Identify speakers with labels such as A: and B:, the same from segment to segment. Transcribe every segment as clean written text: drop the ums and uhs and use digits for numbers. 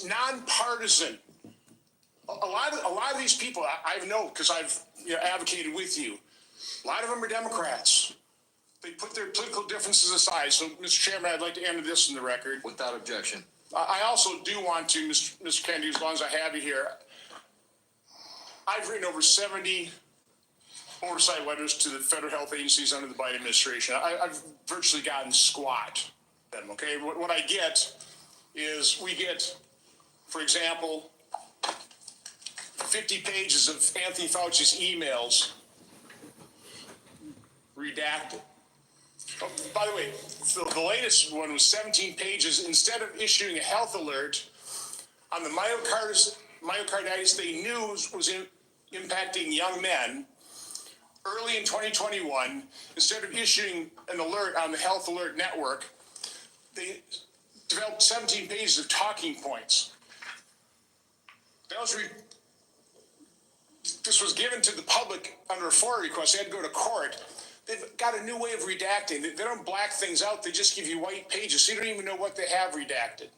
A: it's nonpartisan. A lot of these people I know, because I've advocated with you. A lot of them are Democrats. They put their political differences aside. So, Mr. Chairman, I'd like to enter this in the record.
B: Without objection.
A: I also do want to, Mr. Kennedy, as long as I have you here, I've written over 70 oversight letters to the federal health agencies under the Biden administration. I've virtually gotten squat them, okay? What I get is we get, for example, 50 pages of Anthony Fauci's emails redacted. Oh, by the way, the latest one was 17 pages. Instead of issuing a health alert on the myocarditis they knew was impacting young men early in 2021, instead of issuing an alert on the Health Alert Network, they developed 17 pages of talking points. This was given to the public under a FOIA request. They had to go to court. They've got a new way of redacting. They don't black things out. They just give you white pages. So you don't even know what they have redacted.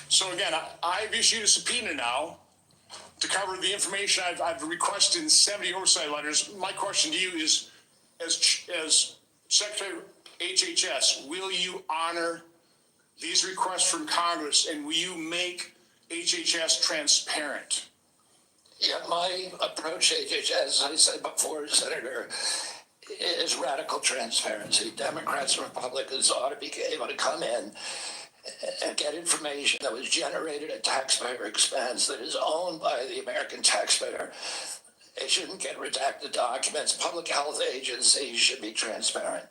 A: So again, I've issued a subpoena now to cover the information I've requested in 70 oversight letters. My question to you is, as Secretary of HHS, will you honor these requests from Congress, and will you make HHS transparent?
C: Yeah, my approach to HHS, as I said before, Senator, is radical transparency. Democrats and Republicans ought to be able to come in and get information that was generated at taxpayer expense, that is owned by the American taxpayer. They shouldn't get redacted documents. Public health agencies should be transparent.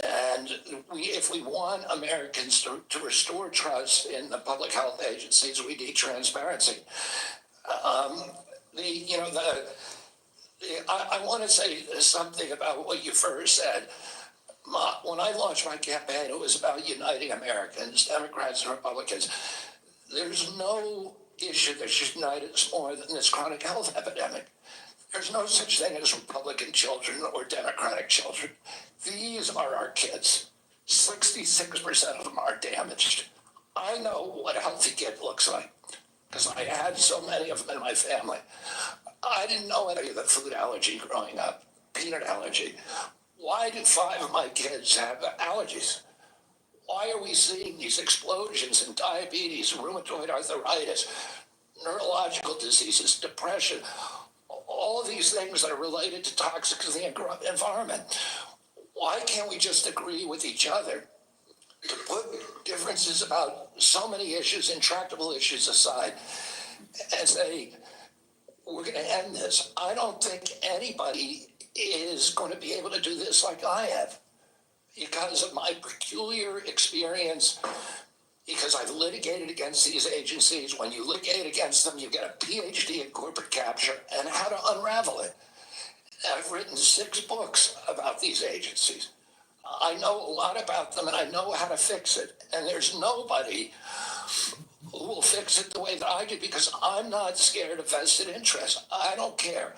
C: And if we want Americans to restore trust in the public health agencies, we need transparency. I want to say something about what you first said. When I launched my campaign, it was about uniting Americans, Democrats and Republicans. There's no issue that should unite us more than this chronic health epidemic. There's no such thing as Republican children or Democratic children. These are our kids. 66% of them are damaged. I know what a healthy kid looks like because I had so many of them in my family. I didn't know any of the food allergy growing up, peanut allergy. Why did 5 of my kids have allergies? Why are we seeing these explosions in diabetes, rheumatoid arthritis, neurological diseases, depression, all of these things that are related to toxicity and environment? Why can't we just agree with each other to put differences about so many issues, intractable issues aside, and say, we're going to end this? I don't think anybody is going to be able to do this like I have because of my peculiar experience, because I've litigated against these agencies. When you litigate against them, you get a PhD in corporate capture and how to unravel it. I've written 6 books about these agencies. I know a lot about them and I know how to fix it. And there's nobody who will fix it the way that I do because I'm not scared of vested interest. I don't care.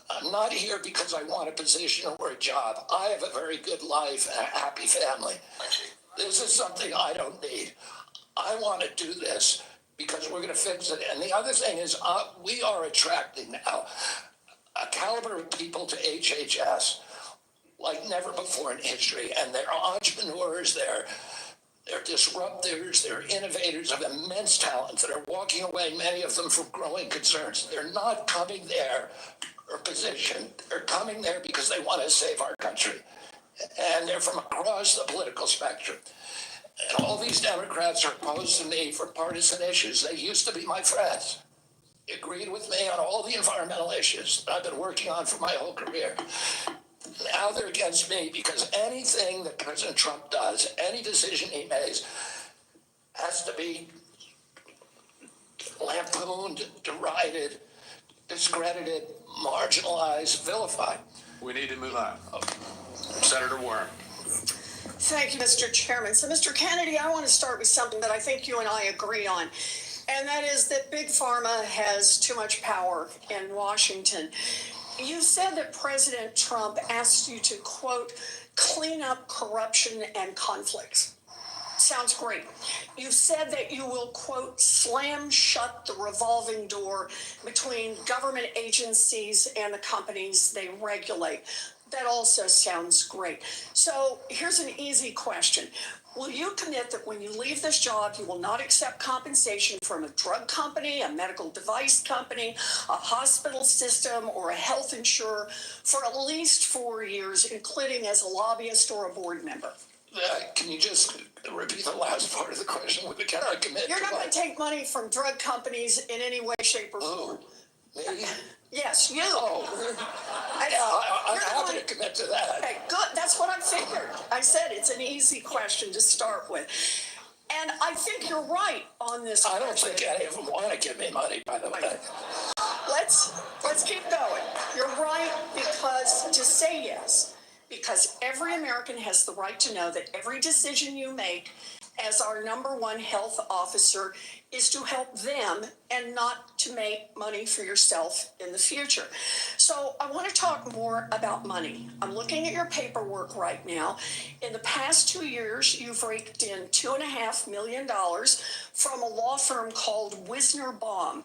C: I'm not here because I want a position or a job. I have a very good life and a happy family. This is something I don't need. I want to do this because we're going to fix it. And the other thing is we are attracting now a caliber of people to HHS like never before in history. And they're entrepreneurs, they're disruptors, they're innovators of immense talent that are walking away, many of them from growing concerns. They're not coming there for position. They're coming there because they want to save our country. And they're from across the political spectrum. And all these Democrats are opposed to me for partisan issues. They used to be my friends. They agreed with me on all the environmental issues that I've been working on for my whole career. Now they're against me because anything that President Trump does, any decision he makes, has to be lampooned, derided, discredited, marginalized, vilified.
B: We need to move on. Senator Warren.
D: Thank you, Mr. Chairman. So, Mr. Kennedy, I want to start with something that I think you and I agree on, and that is that Big Pharma has too much power in Washington. You said that President Trump asked you to, quote, clean up corruption and conflicts. sounds great. You said that you will, quote, slam shut the revolving door between government agencies and the companies they regulate. That also sounds great. So here's an easy question. Will you commit that when you leave this job, you will not accept compensation from a drug company, a medical device company, a hospital system, or a health insurer for at least 4 years, including as a lobbyist or a board member?
C: Can you just repeat the last part of the question? Can I commit
D: You're
C: to
D: not going
C: what?
D: to take money from drug companies in any way, shape, or form.
C: Me?
D: Yes, you.
C: Oh,
D: I-
C: I'm
D: you're the
C: happy
D: one-
C: to commit to that.
D: Okay, good. That's what I figured. I said it's an easy question to start with. And I think you're right on this.
C: I don't think any of them want to give me money, by the way.
D: Let's keep going. You're right, because to say yes, because every American has the right to know that every decision you make as our number one health officer is to help them and not to make money for yourself in the future. So I want to talk more about money. I'm looking at your paperwork right now. In the past 2 years, you've raked in $2.5 million from a law firm called Wisner Baum.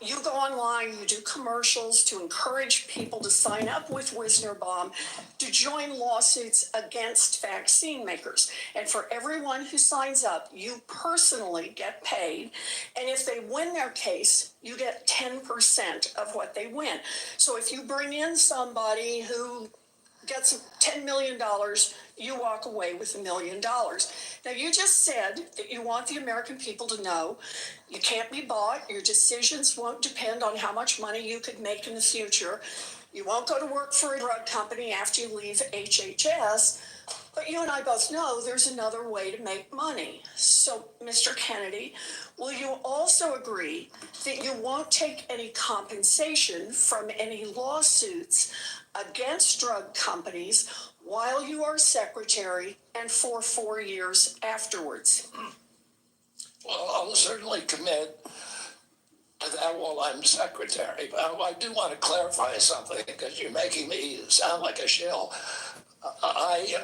D: You go online, you do commercials to encourage people to sign up with Wisner Baum to join lawsuits against vaccine makers. And for everyone who signs up, you personally get paid. And if they win their case, you get 10% of what they win. So if you bring in somebody who gets $10 million, you walk away with $1 million. Now, you just said that you want the American people to know you can't be bought. Your decisions won't depend on how much money you could make in the future. You won't go to work for a drug company after you leave HHS. But you and I both know there's another way to make money. So, Mr. Kennedy, will you also agree that you won't take any compensation from any lawsuits against drug companies while you are secretary and for 4 years afterwards?
C: Well, I'll certainly commit to that while I'm secretary. But I do want to clarify something because you're making me sound like a shill. I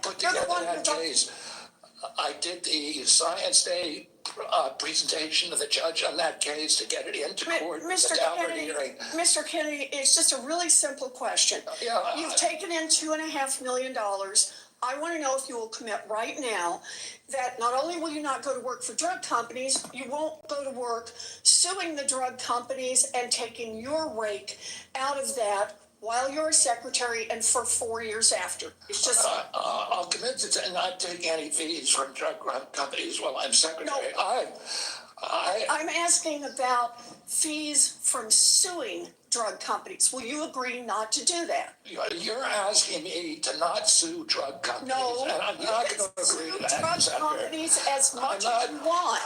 C: put together that case. I did the Science Day presentation to the judge on that case to get it into court.
D: Mr. Kennedy, Mr. Kennedy, it's just a really simple question.
C: Yeah,
D: You've taken in $2.5 million. I want to know if you will commit right now that not only will you not go to work for drug companies, you won't go to work suing the drug companies and taking your rake out of that while you're a secretary and for 4 years after. It's just
C: I'll commit to not taking any fees from drug companies while I'm secretary.
D: No. I'm asking about fees from suing drug companies. Will you agree not to do that?
C: You're asking me to not sue drug companies.
D: No,
C: and I'm not going to agree to that.
D: Drug companies as much as you want.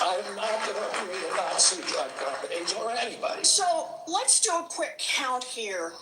C: I'm not going to agree to not sue drug companies or anybody.
D: So let's do a quick count here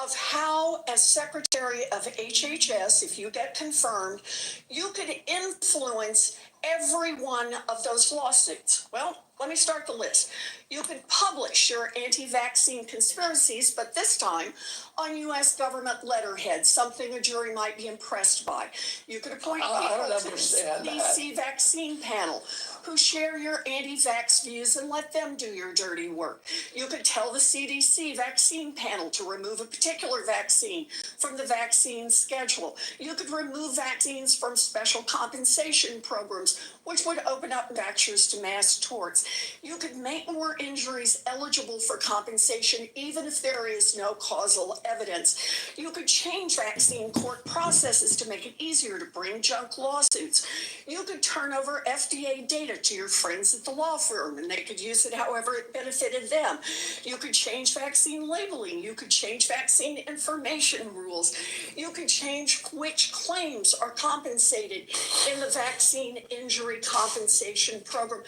D: of how, as Secretary of HHS, if you get confirmed, you could influence every one of those lawsuits. Well, let me start the list. You could publish your anti-vaccine conspiracies, but this time on U.S. government letterhead, something a jury might be impressed by. You could appoint people to the CDC vaccine panel who share your anti-vax views and let them do your dirty work. You could tell the CDC vaccine panel to remove a particular vaccine from the vaccine schedule. You could remove vaccines from special compensation programs, which would open up manufacturers to mass torts. You could make more injuries eligible for compensation even if there is no causal evidence. You could change vaccine court processes to make it easier to bring junk lawsuits. You could turn over FDA data to your friends at the law firm and they could use it however it benefited them. You could change vaccine labeling. You could change vaccine information rules. You could change which claims are compensated in the vaccine injury compensation program.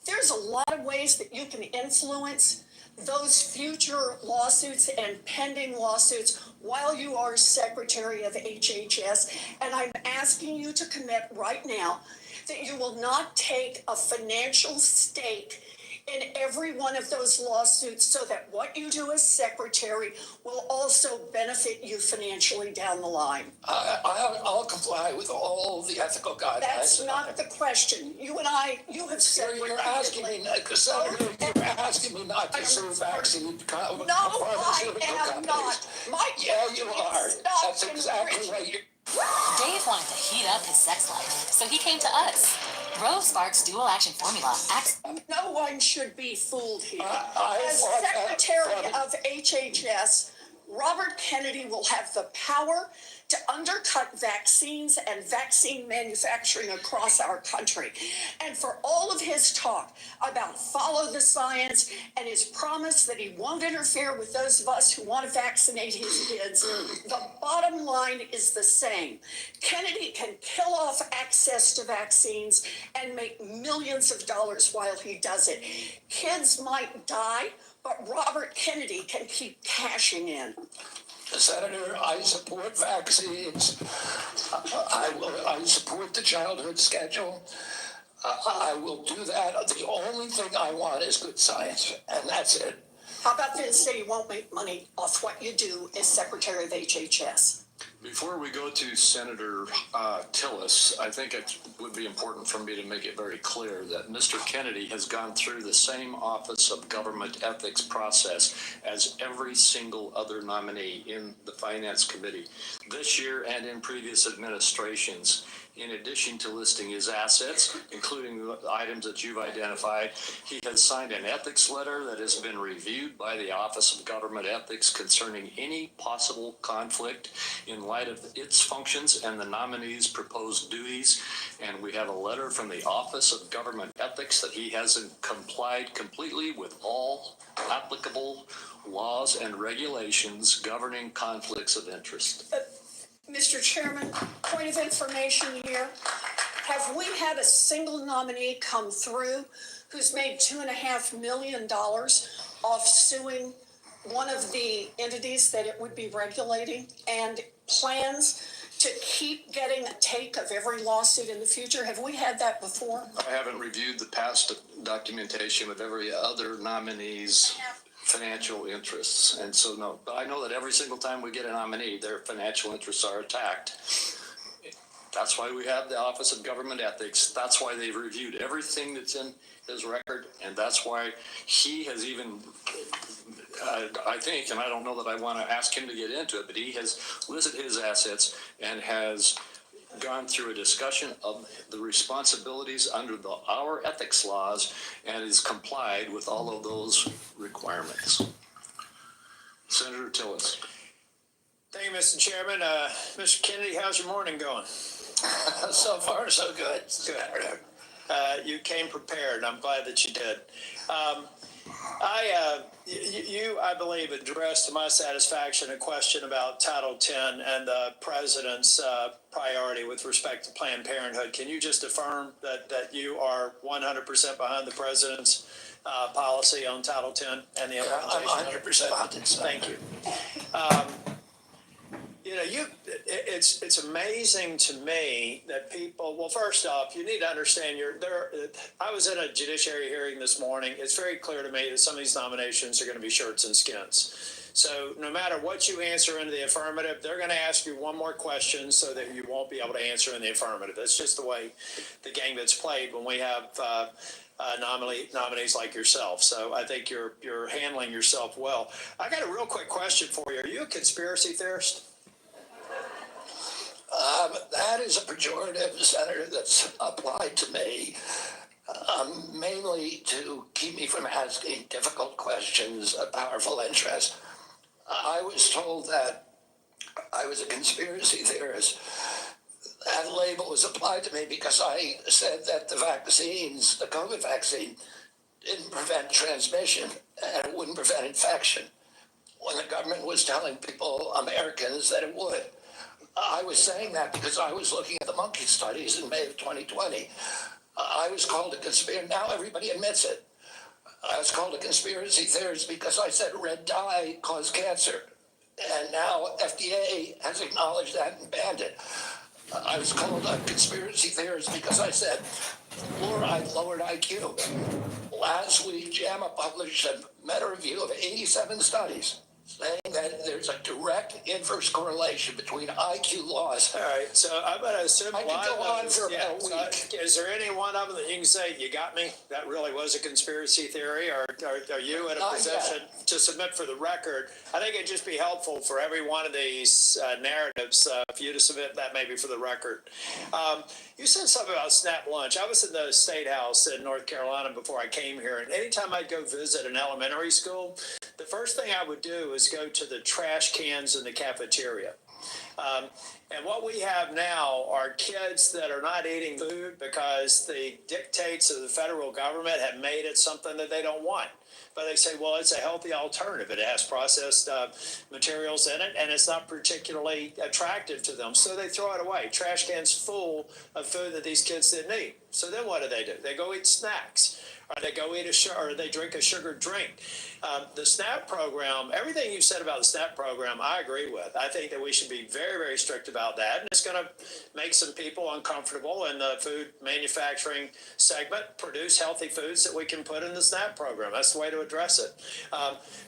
D: There's a lot of ways that you can influence those future lawsuits and pending lawsuits while you are Secretary of HHS. And I'm asking you to commit right now that you will not take a financial stake in every one of those lawsuits so that what you do as secretary will also benefit you financially down the line?
C: I'll comply with all the ethical guidelines.
D: That's not the question. You have said
C: You're asking me, Senator, you're asking me not to sue vaccine pharmaceutical
D: I am not.
C: companies. Yeah, you are. That's exactly what you're.
E: Dave wanted to heat up his sex life, so he came to us. Rove Sparks Dual Action Formula acts.
D: No one should be fooled here. As
C: fought that
D: Secretary
C: from-
D: of HHS, Robert Kennedy will have the power to undercut vaccines and vaccine manufacturing across our country. And for all of his talk about follow the science and his promise that he won't interfere with those of us who want to vaccinate his kids, the bottom line is the same. Kennedy can kill off access to vaccines and make millions of dollars while he does it. Kids might die, but Robert Kennedy can keep cashing in.
C: Senator, I support vaccines. I support the childhood schedule. I will do that. The only thing I want is good science, and that's it.
D: How about this, say you won't make money off what you do as Secretary of HHS?
B: Before we go to Senator Tillis, I think it would be important for me to make it very clear that Mr. Kennedy has gone through the same Office of Government Ethics process as every single other nominee in the Finance Committee this year and in previous administrations. In addition to listing his assets, including the items that you've identified, he has signed an ethics letter that has been reviewed by the Office of Government Ethics concerning any possible conflict in light of its functions and the nominee's proposed duties. And we have a letter from the Office of Government Ethics that he hasn't complied completely with all applicable laws and regulations governing conflicts of interest.
D: Mr. Chairman, point of information here. Have we had a single nominee come through who's made $2.5 million off suing one of the entities that it would be regulating and plans to keep getting a take of every lawsuit in the future? Have we had that before?
B: I haven't reviewed the past documentation of every other nominee's financial interests, and so no. But I know that every single time we get a nominee, their financial interests are attacked. That's why we have the Office of Government Ethics. That's why they've reviewed everything that's in his record, and that's why he has even, I think, and I don't know that I want to ask him to get into it, but he has listed his assets and has gone through a discussion of the responsibilities under our ethics laws and has complied with all of those requirements. Senator Tillis.
F: Thank you, Mr. Chairman. Mr. Kennedy, how's your morning going?
C: So far, so good. Senator.
F: You came prepared. I'm glad that you did. I believe, addressed to my satisfaction a question about Title X and the president's priority with respect to Planned Parenthood. Can you just affirm that you are 100% behind the president's policy on Title X and the implementation?
C: I'm 100% behind it.
F: Thank you. It's amazing to me that people. Well, first off, you need to understand. I was in a judiciary hearing this morning. It's very clear to me that some of these nominations are going to be shirts and skins. So no matter what you answer in the affirmative, they're going to ask you one more question so that you won't be able to answer in the affirmative. That's just the way the game gets played when we have nominees like yourself. So I think you're handling yourself well. I got a real quick question for you. Are you a conspiracy theorist?
C: That is a pejorative, Senator, that's applied to me, mainly to keep me from asking difficult questions of powerful interests. I was told that I was a conspiracy theorist. That label was applied to me because I said that the vaccines, the COVID vaccine, didn't prevent transmission and it wouldn't prevent infection, when the government was telling people, Americans, that it would. I was saying that because I was looking at the monkey studies in May of 2020. I was called a conspiracy. Now everybody admits it. I was called a conspiracy theorist because I said red dye caused cancer. And now FDA has acknowledged that and banned it. I was called a conspiracy theorist because I said Fluoride lowered IQ. Last week, JAMA published a meta-review of 87 studies saying that there's a direct inverse correlation between IQ loss.
F: All right, so I'm going to assume
C: I
F: a lot
C: could go
F: of
C: on
F: those-
C: for
F: yeah,
C: a
F: so
C: week.
F: is there any one of them that you can say, you got me? That really was a conspiracy theory, or are you in a
C: Not
F: position to submit for the record? I think it'd just be helpful for every one of these narratives for you to submit that maybe for the record. You said something about Snap Lunch. I was in the State House in North Carolina before I came here, and anytime I'd go visit an elementary school, the first thing I would do is go to the trash cans in the cafeteria. And what we have now are kids that are not eating food because the dictates of the federal government have made it something that they don't want. But they say, well, it's a healthy alternative. It has processed materials in it, and it's not particularly attractive to them. So they throw it away. Trash cans full of food that these kids didn't eat. So then what do? They go eat snacks. Or they go eat or they drink a sugared drink. The SNAP program, everything you said about the SNAP program, I agree with. I think that we should be very, very strict about that. And it's going to make some people uncomfortable in the food manufacturing segment, produce healthy foods that we can put in the SNAP program. That's the way to address it.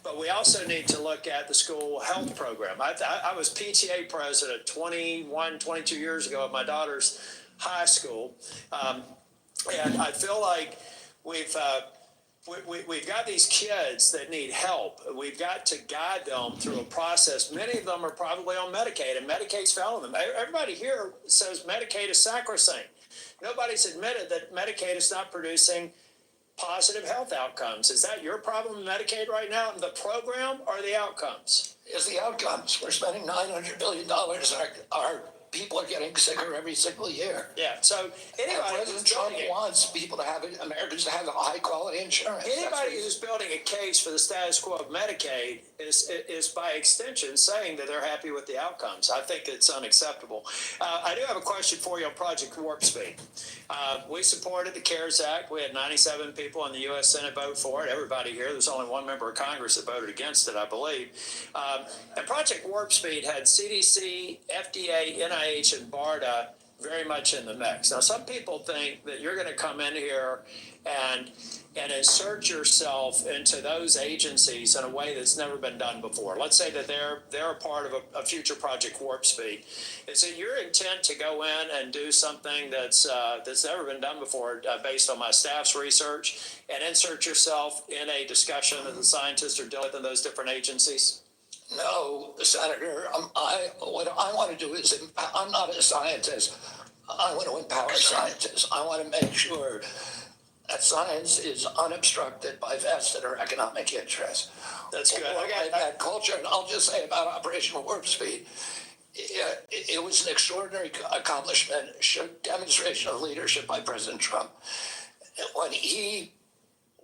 F: But we also need to look at the school health program. I was PTA president 21, 22 years ago at my daughter's high school. And I feel like we've got these kids that need help. We've got to guide them through a process. Many of them are probably on Medicaid, and Medicaid's failing them. Everybody here says Medicaid is sacrosanct. Nobody's admitted that Medicaid is not producing positive health outcomes. Is that your problem with Medicaid right now? The program or the outcomes?
C: Is the outcomes. We're spending $900 billion. Our people are getting sicker every single year.
F: Yeah. So anybody
C: President Trump wants people to have Americans to have high quality insurance.
F: Anybody who's building a case for the status quo of Medicaid is by extension saying that they're happy with the outcomes. I think it's unacceptable. I do have a question for you on Project Warp Speed. We supported the CARES Act. We had 97 people in the U.S. Senate vote for it. Everybody here. There's only one member of Congress that voted against it, I believe. And Project Warp Speed had CDC, FDA, NIH, and BARDA very much in the mix. Now, some people think that you're going to come in here and insert yourself into those agencies in a way that's never been done before. Let's say that they're a part of a future Project Warp Speed. Is it your intent to go in and do something that's never been done before, based on my staff's research, and insert yourself in a discussion that the scientists are dealing with in those different agencies?
C: No, Senator, what I want to do is, I'm not a scientist. I want to empower scientists. I want to make sure that science is unobstructed by vested or economic interests.
F: That's good.
C: That culture, and I'll just say about Operation Warp Speed, it was an extraordinary accomplishment, demonstration of leadership by President Trump.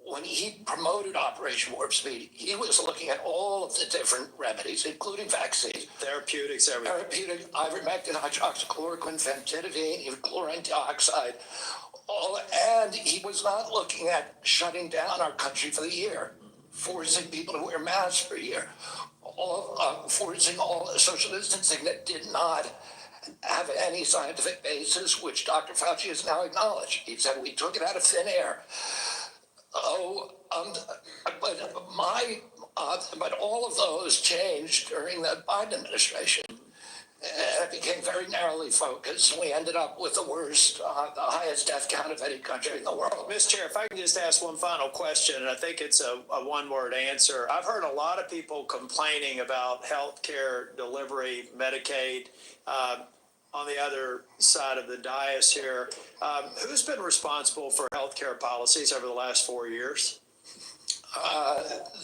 C: When he promoted Operation Warp Speed, he was looking at all of the different remedies, including vaccines,
F: Therapeutics, everything.
C: therapeutic, ivermectin, hydroxychloroquine, fentanyl, even chlorine dioxide, and he was not looking at shutting down our country for the year, forcing people to wear masks for a year, forcing all social distancing that did not have any scientific basis, which Dr. Fauci has now acknowledged. He said we took it out of thin air. But all of those changed during the Biden administration. It became very narrowly focused, and we ended up with the worst, the highest death count of any country in the world.
F: Mr. Chair, if I can just ask one final question, and I think it's a one-word answer. I've heard a lot of people complaining about health care delivery, Medicaid, on the other side of the dais here. Who's been responsible for healthcare policies over the last 4 years?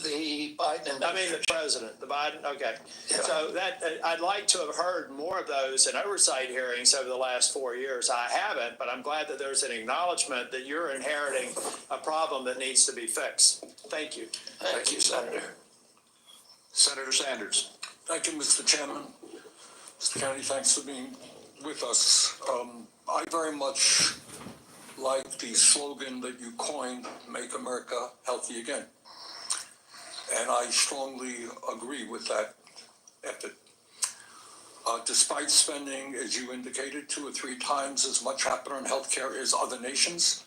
C: The Biden administration.
F: I mean, the president, the Biden. Okay. Yeah. So that I'd like to have heard more of those in oversight hearings over the last 4 years. I haven't, but I'm glad that there's an acknowledgement that you're inheriting a problem that needs to be fixed. Thank you.
C: Thank you, Senator.
B: Senator Sanders.
G: Thank you, Mr. Chairman. Mr. Kennedy, thanks for being with us. I very much like the slogan that you coined, Make America Healthy Again. And I strongly agree with that effort. Despite spending, as you indicated, 2 or 3 times as much capital in healthcare as other nations,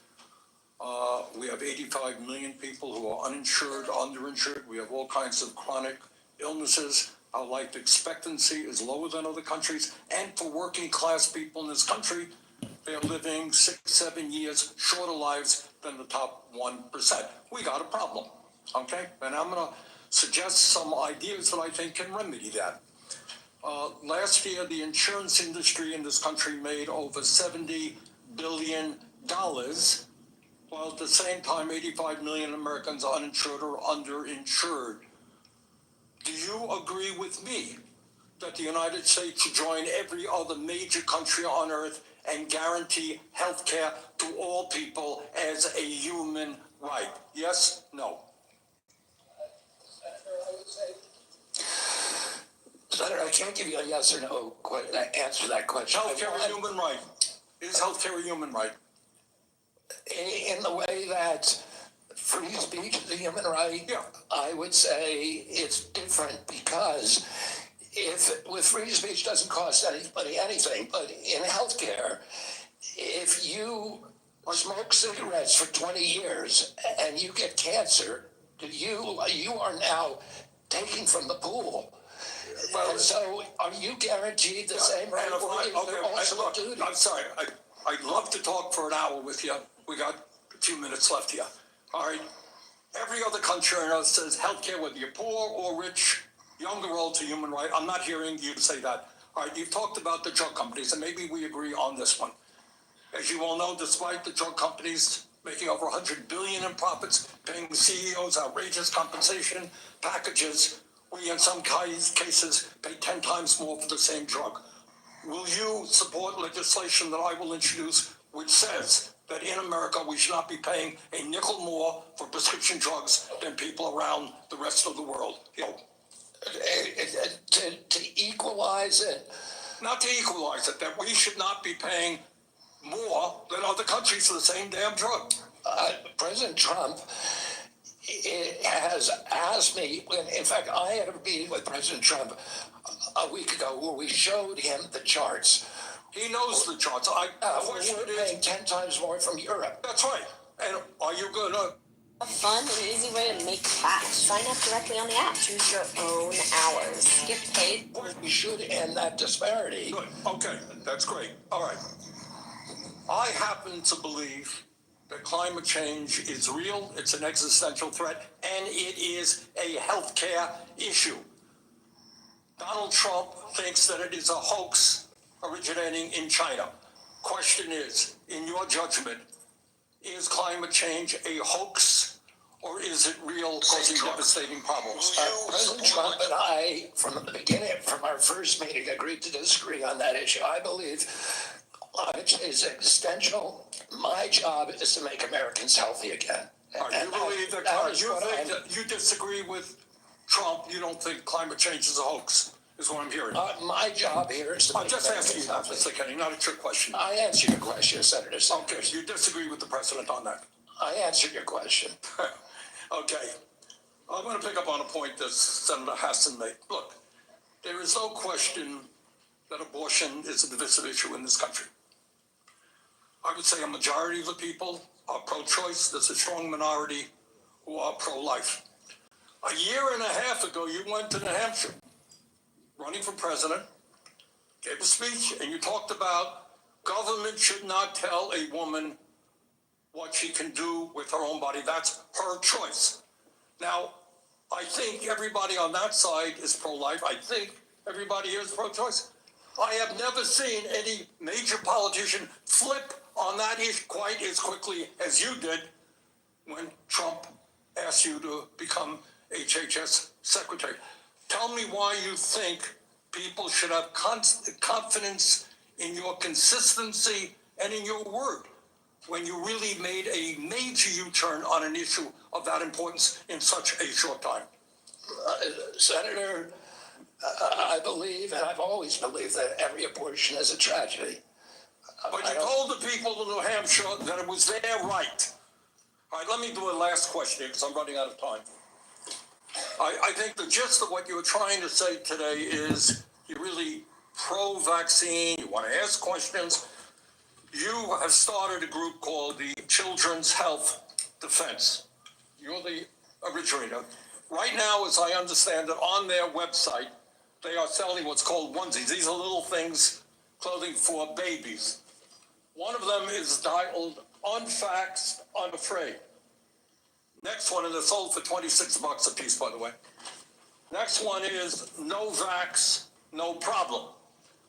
G: We have 85 million people who are uninsured, underinsured. We have all kinds of chronic illnesses. Our life expectancy is lower than other countries. And for working class people in this country, they're living 6, 7 years shorter lives than the top 1%. We got a problem, okay? And I'm going to suggest some ideas that I think can remedy that. Last year, the insurance industry in this country made over $70 billion, while at the same time, 85 million Americans are uninsured or underinsured. Do you agree with me that the United States should join every other major country on earth and guarantee health care to all people as a human right? Yes? No?
C: Senator, I can't give you a yes or no answer to that question.
G: Health care a human right. Is health care a human right?
C: In the way that free speech is a human right,
G: Yeah.
C: I would say it's different because if with free speech doesn't cost anybody anything, but in healthcare, if you smoke cigarettes for 20 years and you get cancer, you are now taking from the pool.
G: Well,
C: and so are you guaranteed the same right?
G: I'm sorry. I'd love to talk for an hour with you. We got a few minutes left here. All right. Every other country on earth says healthcare, whether you're poor or rich, young or old, is a human right. I'm not hearing you say that. All right. You've talked about the drug companies, and maybe we agree on this one. As you all know, despite the drug companies making over $100 billion in profits, paying CEOs outrageous compensation packages, we in some cases pay 10 times more for the same drug. Will you support legislation that I will introduce which says that in America we should not be paying a nickel more for prescription drugs than people around the rest of the world?
C: To equalize it?
G: Not to equalize it, that we should not be paying more than other countries for the same damn drug.
C: President Trump has asked me, in fact, I had a meeting with President Trump a week ago where we showed him the charts.
G: He knows the charts.
C: We're paying 10 times more from Europe.
G: That's right. And are you going to...
H: A fun and easy way to make cash. Sign up directly on the app. Choose your own hours. Get paid.
C: We should end that disparity.
G: Good. Okay. That's great. All right. I happen to believe that climate change is real, it's an existential threat, and it is a healthcare issue. Donald Trump thinks that it is a hoax originating in China. Question is, in your judgment, is climate change a hoax or is it real, causing devastating problems?
C: President Trump and I, from the beginning, from our first meeting, agreed to disagree on that issue. I believe climate is existential. My job is to make Americans healthy again.
G: You believe that you disagree with Trump? You don't think climate change is a hoax, is what I'm hearing.
C: My job here is to
G: I'm just asking you that, Mr. Kenny, not a trick question.
C: I answered your question, Senator Sanders.
G: Okay, you disagree with the president on that.
C: I answered your question.
G: Okay. I'm going to pick up on a point that Senator Hassan made. Look, there is no question that abortion is a divisive issue in this country. I would say a majority of the people are pro-choice. There's a strong minority who are pro-life. A year and a half ago, you went to New Hampshire, running for president, gave a speech, and you talked about government should not tell a woman what she can do with her own body. That's her choice. Now, I think everybody on that side is pro-life. I think everybody here is pro-choice. I have never seen any major politician flip on that issue quite as quickly as you did when Trump asked you to become HHS secretary. Tell me why you think people should have confidence in your consistency and in your word when you really made a major U-turn on an issue of that importance in such a short time.
C: Senator, I believe, and I've always believed, that every abortion is a tragedy.
G: But you told the people of New Hampshire that it was their right. All right, let me do a last question here because I'm running out of time. I think the gist of what you were trying to say today is you're really pro-vaccine, you want to ask questions. you have started a group called the Children's Health Defense. You're the originator. Right now, as I understand it, on their website, they are selling what's called onesies. These are little things, clothing for babies. One of them is titled Unfaxed, Unafraid. Next one, and they're sold for $26 a piece, by the way. Next one is No Vax, No Problem.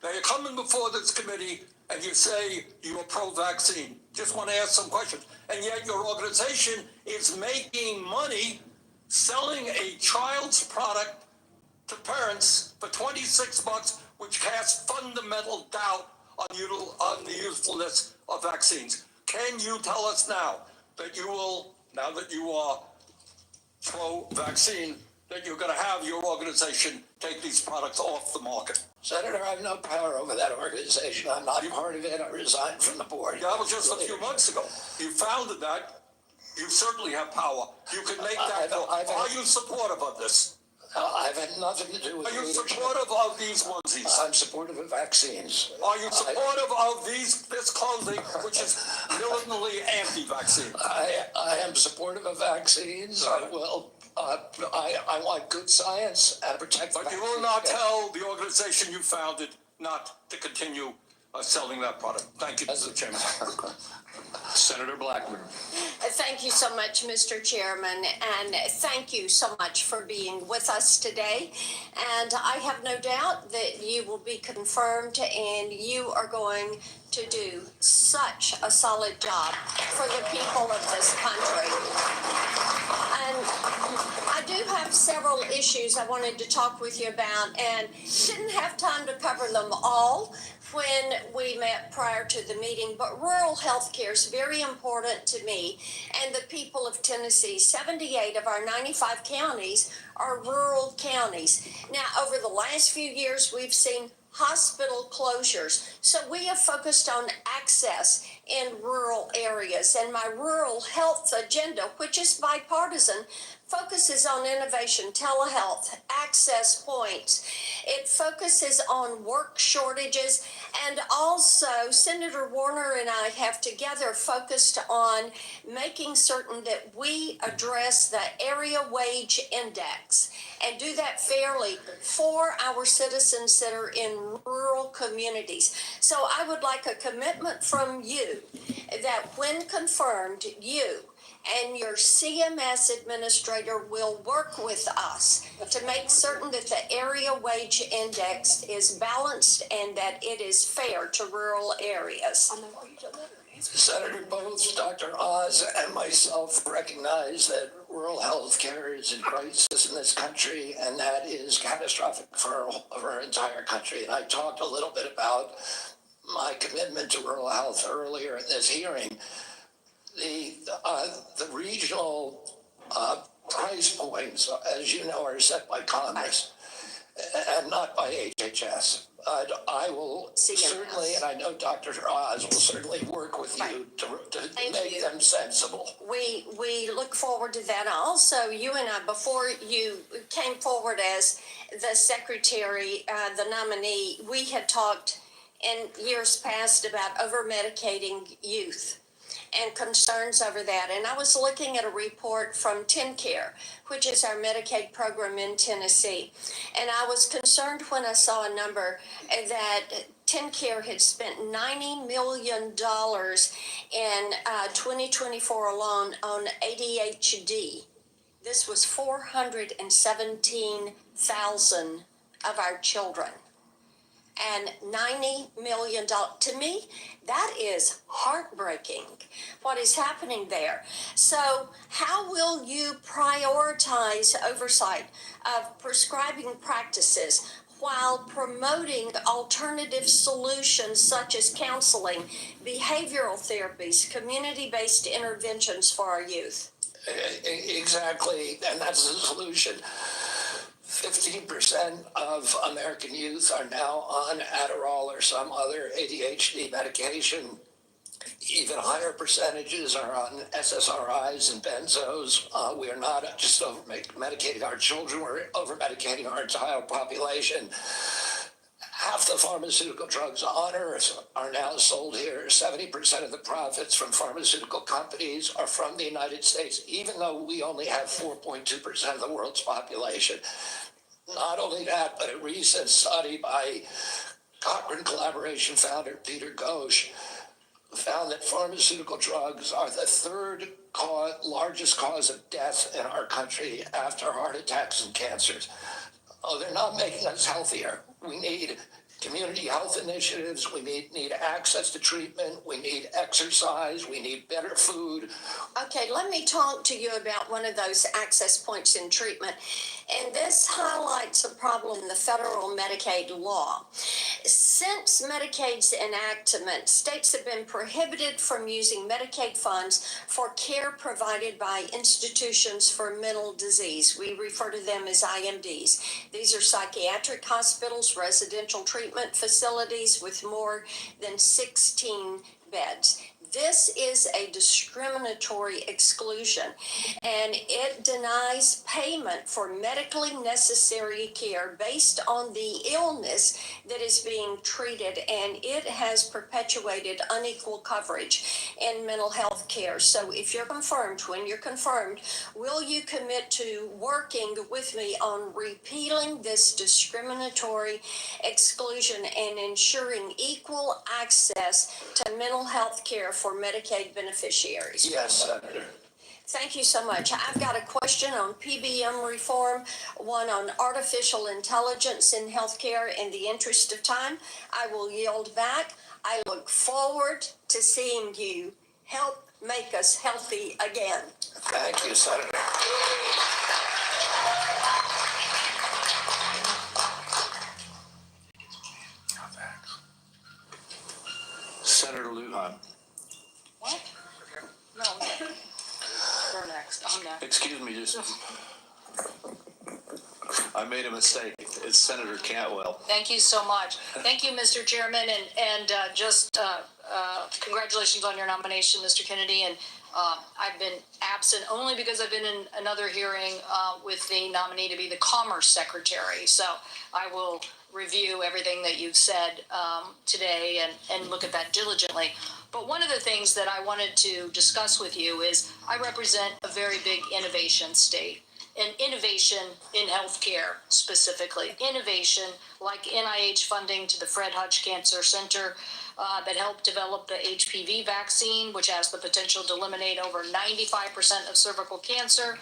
G: Now you're coming before this committee and you say you are pro-vaccine. Just want to ask some questions. And yet your organization is making money selling a child's product to parents for $26, which casts fundamental doubt on the usefulness of vaccines. Can you tell us now that you will, now that you are pro-vaccine, that you're going to have your organization take these products off the market?
C: Senator, I have no power over that organization. I'm not part of it. I resigned from the board.
G: Yeah, that was just a few months ago. You founded that. You certainly have power. You can make that go. Are you supportive of this?
C: I've had nothing to do with
G: Are you
C: leadership.
G: supportive of these onesies?
C: I'm supportive of vaccines.
G: Are you supportive of this clothing, which is militantly anti-vaccine?
C: I am supportive of vaccines. I will. I want good science and protect the
G: But you will not tell the organization you founded not to continue selling that product. Thank you, Mr. Chairman.
B: Senator Blackburn.
D: Thank you so much, Mr. Chairman, and thank you so much for being with us today. And I have no doubt that you will be confirmed and you are going to do such a solid job for the people of this country. And I do have several issues I wanted to talk with you about and didn't have time to cover them all when we met prior to the meeting, but rural health care is very important to me and the people of Tennessee. 78 of our 95 counties are rural counties. Now, over the last few years, we've seen hospital closures. So we have focused on access in rural areas. And my rural health agenda, which is bipartisan, focuses on innovation, telehealth, access points. It focuses on work shortages. And also, Senator Warner and I have together focused on making certain that we address the area wage index and do that fairly for our citizens that are in rural communities. So I would like a commitment from you that when confirmed, you and your CMS administrator will work with us to make certain that the area wage index is balanced and that it is fair to rural areas.
C: Senator, both Dr. Oz and myself recognize that rural health care is in crisis in this country, and that is catastrophic for our entire country. And I talked a little bit about my commitment to rural health earlier in this hearing. The regional price points, as you know, are set by Congress and not by HHS. I will certainly, and I know Dr. Oz will certainly work with you to make them sensible.
D: We look forward to that. Also, you and I, before you came forward as the secretary, the nominee, we had talked in years past about over-medicating youth and concerns over that. And I was looking at a report from TennCare, which is our Medicaid program in Tennessee. And I was concerned when I saw a number that TennCare had spent $90 million in 2024 alone on ADHD. This was 417,000 of our children. And $90 million. To me, that is heartbreaking, what is happening there. So how will you prioritize oversight of prescribing practices while promoting alternative solutions such as counseling, behavioral therapies, community-based interventions for our youth?
C: Exactly, and that's the solution. 15% of American youth are now on Adderall or some other ADHD medication. Even higher percentages are on SSRIs and benzos. We are not just over-medicating our children, we're over-medicating our entire population. half the pharmaceutical drugs on Earth are now sold here. 70% of the profits from pharmaceutical companies are from the United States, even though we only have 4.2% of the world's population. Not only that, but a recent study by Cochrane Collaboration founder Peter Ghosh found that pharmaceutical drugs are the third largest cause of death in our country after heart attacks and cancers. Oh, they're not making us healthier. We need community health initiatives. We need access to treatment. We need exercise. We need better food.
D: Okay, let me talk to you about one of those access points in treatment. And this highlights a problem in the federal Medicaid law. Since Medicaid's enactment, states have been prohibited from using Medicaid funds for care provided by institutions for mental disease. We refer to them as IMDs. These are psychiatric hospitals, residential treatment facilities with more than 16 beds. This is a discriminatory exclusion, and it denies payment for medically necessary care based on the illness that is being treated, and it has perpetuated unequal coverage in mental health care. So if you're confirmed, when you're confirmed, will you commit to working with me on repealing this discriminatory exclusion and ensuring equal access to mental health care for Medicaid beneficiaries?
C: Yes, Senator.
D: Thank you so much. I've got a question on PBM reform, one on artificial intelligence in healthcare. In the interest of time, I will yield back. I look forward to seeing you help make us healthy again.
C: Thank you, Senator.
B: Senator Lujan.
E: What? No. You're next. I'm next.
B: Excuse me, I made a mistake. It's Senator Cantwell.
I: Thank you so much. Thank you, Mr. Chairman, and congratulations on your nomination, Mr. Kennedy. And I've been absent only because I've been in another hearing with the nominee to be the Commerce Secretary. So I will review everything that you've said today and look at that diligently. But one of the things that I wanted to discuss with you is I represent a very big innovation state. And innovation in healthcare specifically. Innovation like NIH funding to the Fred Hutch Cancer Center that helped develop the HPV vaccine, which has the potential to eliminate over 95% of cervical cancer.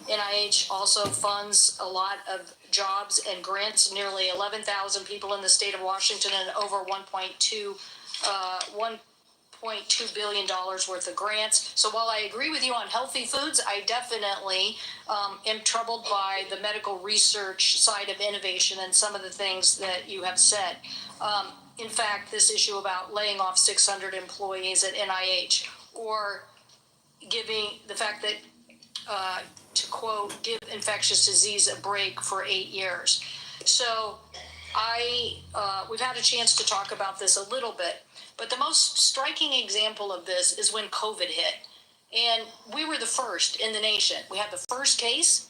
I: NIH also funds a lot of jobs and grants, nearly 11,000 people in the state of Washington and over $1.2 billion worth of grants. So while I agree with you on healthy foods, I definitely am troubled by the medical research side of innovation and some of the things that you have said. In fact, this issue about laying off 600 employees at NIH, or giving the fact that, to quote, give infectious disease a break for 8 years. So we've had a chance to talk about this a little bit. But the most striking example of this is when COVID hit. And we were the first in the nation. We had the first case,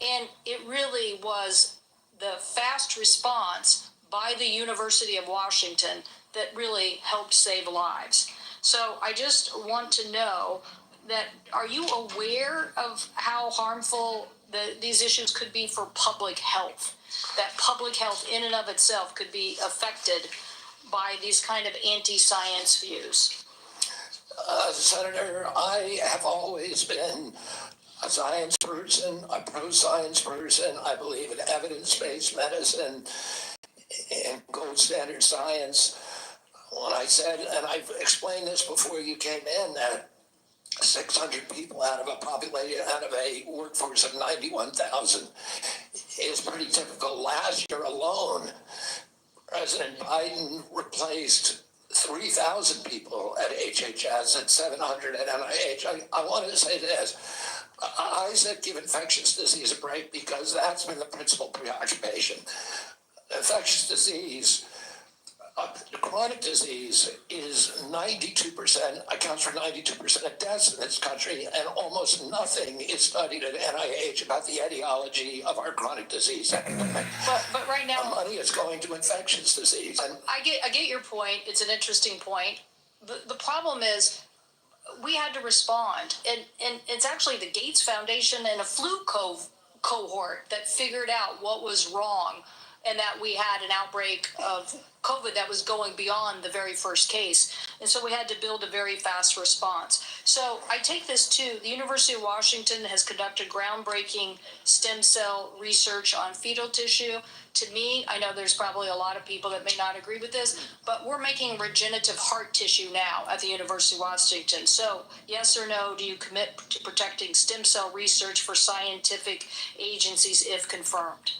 I: and it really was the fast response by the University of Washington that really helped save lives. So I just want to know that, are you aware of how harmful these issues could be for public health? That public health in and of itself could be affected by these kind of anti-science views?
C: Senator, I have always been a science person, a pro-science person. I believe in evidence-based medicine and gold standard science. When I said, and I've explained this before you came in, that 600 people out of a workforce of 91,000 is pretty typical. Last year alone, President Biden replaced 3,000 people at HHS and 700 at NIH. I want to say this. I said give infectious disease a break because that's been the principal preoccupation. Infectious disease Chronic disease is 92%, accounts for 92% of deaths in this country, and almost nothing is studied at NIH about the etiology of our chronic disease epidemic.
I: But right now,
C: The money is going to infectious disease. And
I: I get your point. It's an interesting point. The problem is we had to respond, and it's actually the Gates Foundation and a flu cohort that figured out what was wrong, and that we had an outbreak of COVID that was going beyond the very first case. And so we had to build a very fast response. So I take this too. The University of Washington has conducted groundbreaking stem cell research on fetal tissue. To me, I know there's probably a lot of people that may not agree with this, but we're making regenerative heart tissue now at the University of Washington. So yes or no, do you commit to protecting stem cell research for scientific agencies if confirmed?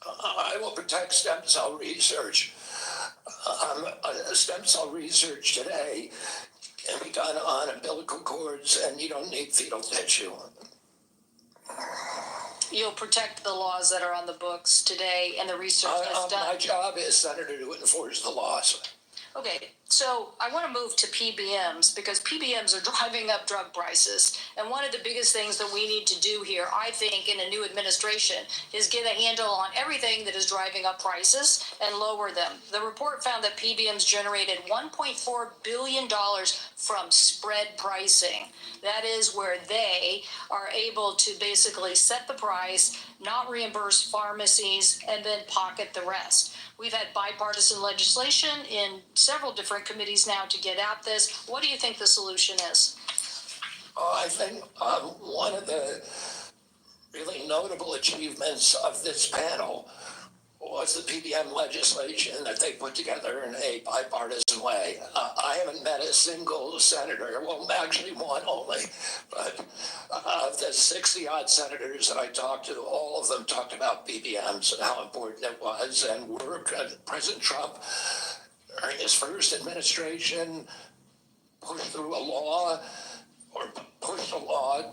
C: I will protect stem cell research. Stem cell research today can be done on umbilical cords, and you don't need fetal tissue.
I: You'll protect the laws that are on the books today and the research that's done.
C: My job is, Senator, to enforce the laws.
I: Okay, so I want to move to PBMs because PBMs are driving up drug prices. And one of the biggest things that we need to do here, I think, in a new administration is get a handle on everything that is driving up prices and lower them. The report found that PBMs generated $1.4 billion from spread pricing. That is where they are able to basically set the price, not reimburse pharmacies, and then pocket the rest. We've had bipartisan legislation in several different committees now to get at this. What do you think the solution is?
C: I think one of the really notable achievements of this panel was the PBM legislation that they put together in a bipartisan way. I haven't met a single senator, well, actually one only, but of the 60-odd senators that I talked to, all of them talked about PBMs and how important it was. And President Trump, during his first administration, pushed through a law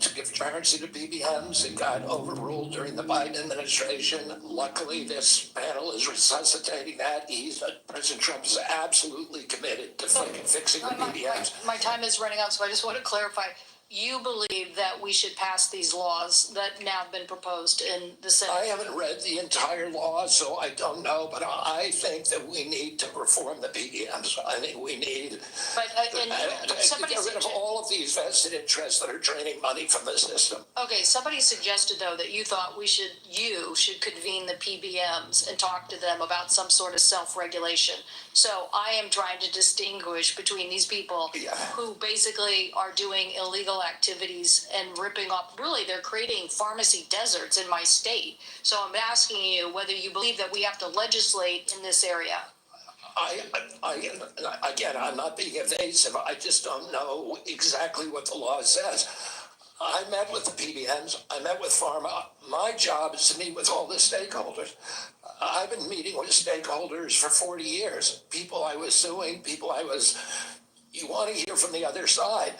C: to give transparency to PBMs. It got overruled during the Biden administration. Luckily, this panel is resuscitating that. President Trump is absolutely committed to fixing the PBMs.
I: My time is running out, so I just want to clarify. You believe that we should pass these laws that now have been proposed in the Senate?
C: I haven't read the entire law, so I don't know, but I think that we need to reform the PBMs. I think we need to get rid of all of these vested interests that are draining money from the system.
I: Okay, somebody suggested, though, that you thought you should convene the PBMs and talk to them about some sort of self-regulation. So I am trying to distinguish between these people who basically are doing illegal activities and ripping up, really, they're creating pharmacy deserts in my state. So I'm asking you whether you believe that we have to legislate in this area.
C: Again, I'm not being evasive. I just don't know exactly what the law says. I met with the PBMs. I met with pharma. My job is to meet with all the stakeholders. I've been meeting with stakeholders for 40 years. People I was suing, you want to hear from the other side.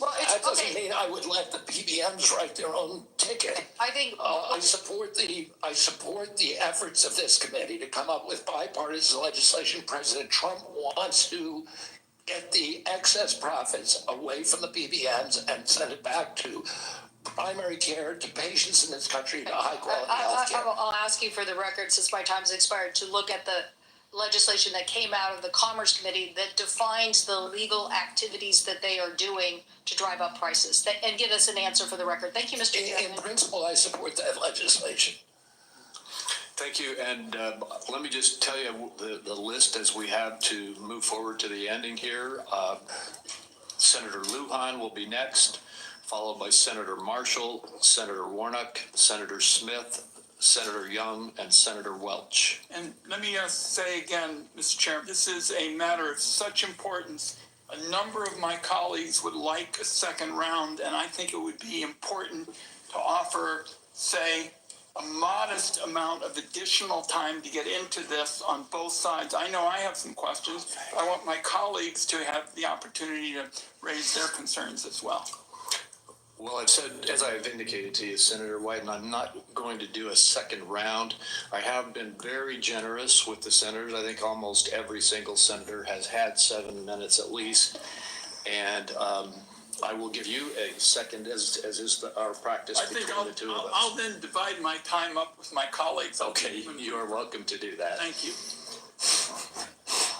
I: Well,
C: that doesn't mean I would let the PBMs write their own ticket.
I: I think
C: I support the efforts of this committee to come up with bipartisan legislation. President Trump wants to get the excess profits away from the PBMs and send it back to primary care, to patients in this country, to high quality health care.
I: I'll ask you for the record, since my time's expired, to look at the legislation that came out of the Commerce Committee that defines the legal activities that they are doing to drive up prices, and give us an answer for the record. Thank you, Mr. Chairman.
C: In principle, I support that legislation.
B: Thank you. And let me just tell you the list as we have to move forward to the ending here. Senator Lujan will be next, followed by Senator Marshall, Senator Warnock, Senator Smith, Senator Young, and Senator Welch.
J: And let me say again, Mr. Chairman, this is a matter of such importance. A number of my colleagues would like a second round, and I think it would be important to offer, say, a modest amount of additional time to get into this on both sides. I know I have some questions, but I want my colleagues to have the opportunity to raise their concerns as well.
B: Well, I've said, as I've indicated to you, Senator White, and I'm not going to do a second round. I have been very generous with the senators. I think almost every single senator has had 7 minutes at least. And I will give you a second, as is our practice
J: I think
B: between the two of us.
J: I'll then divide my time up with my colleagues.
B: Okay, you are welcome to do that.
J: Thank you.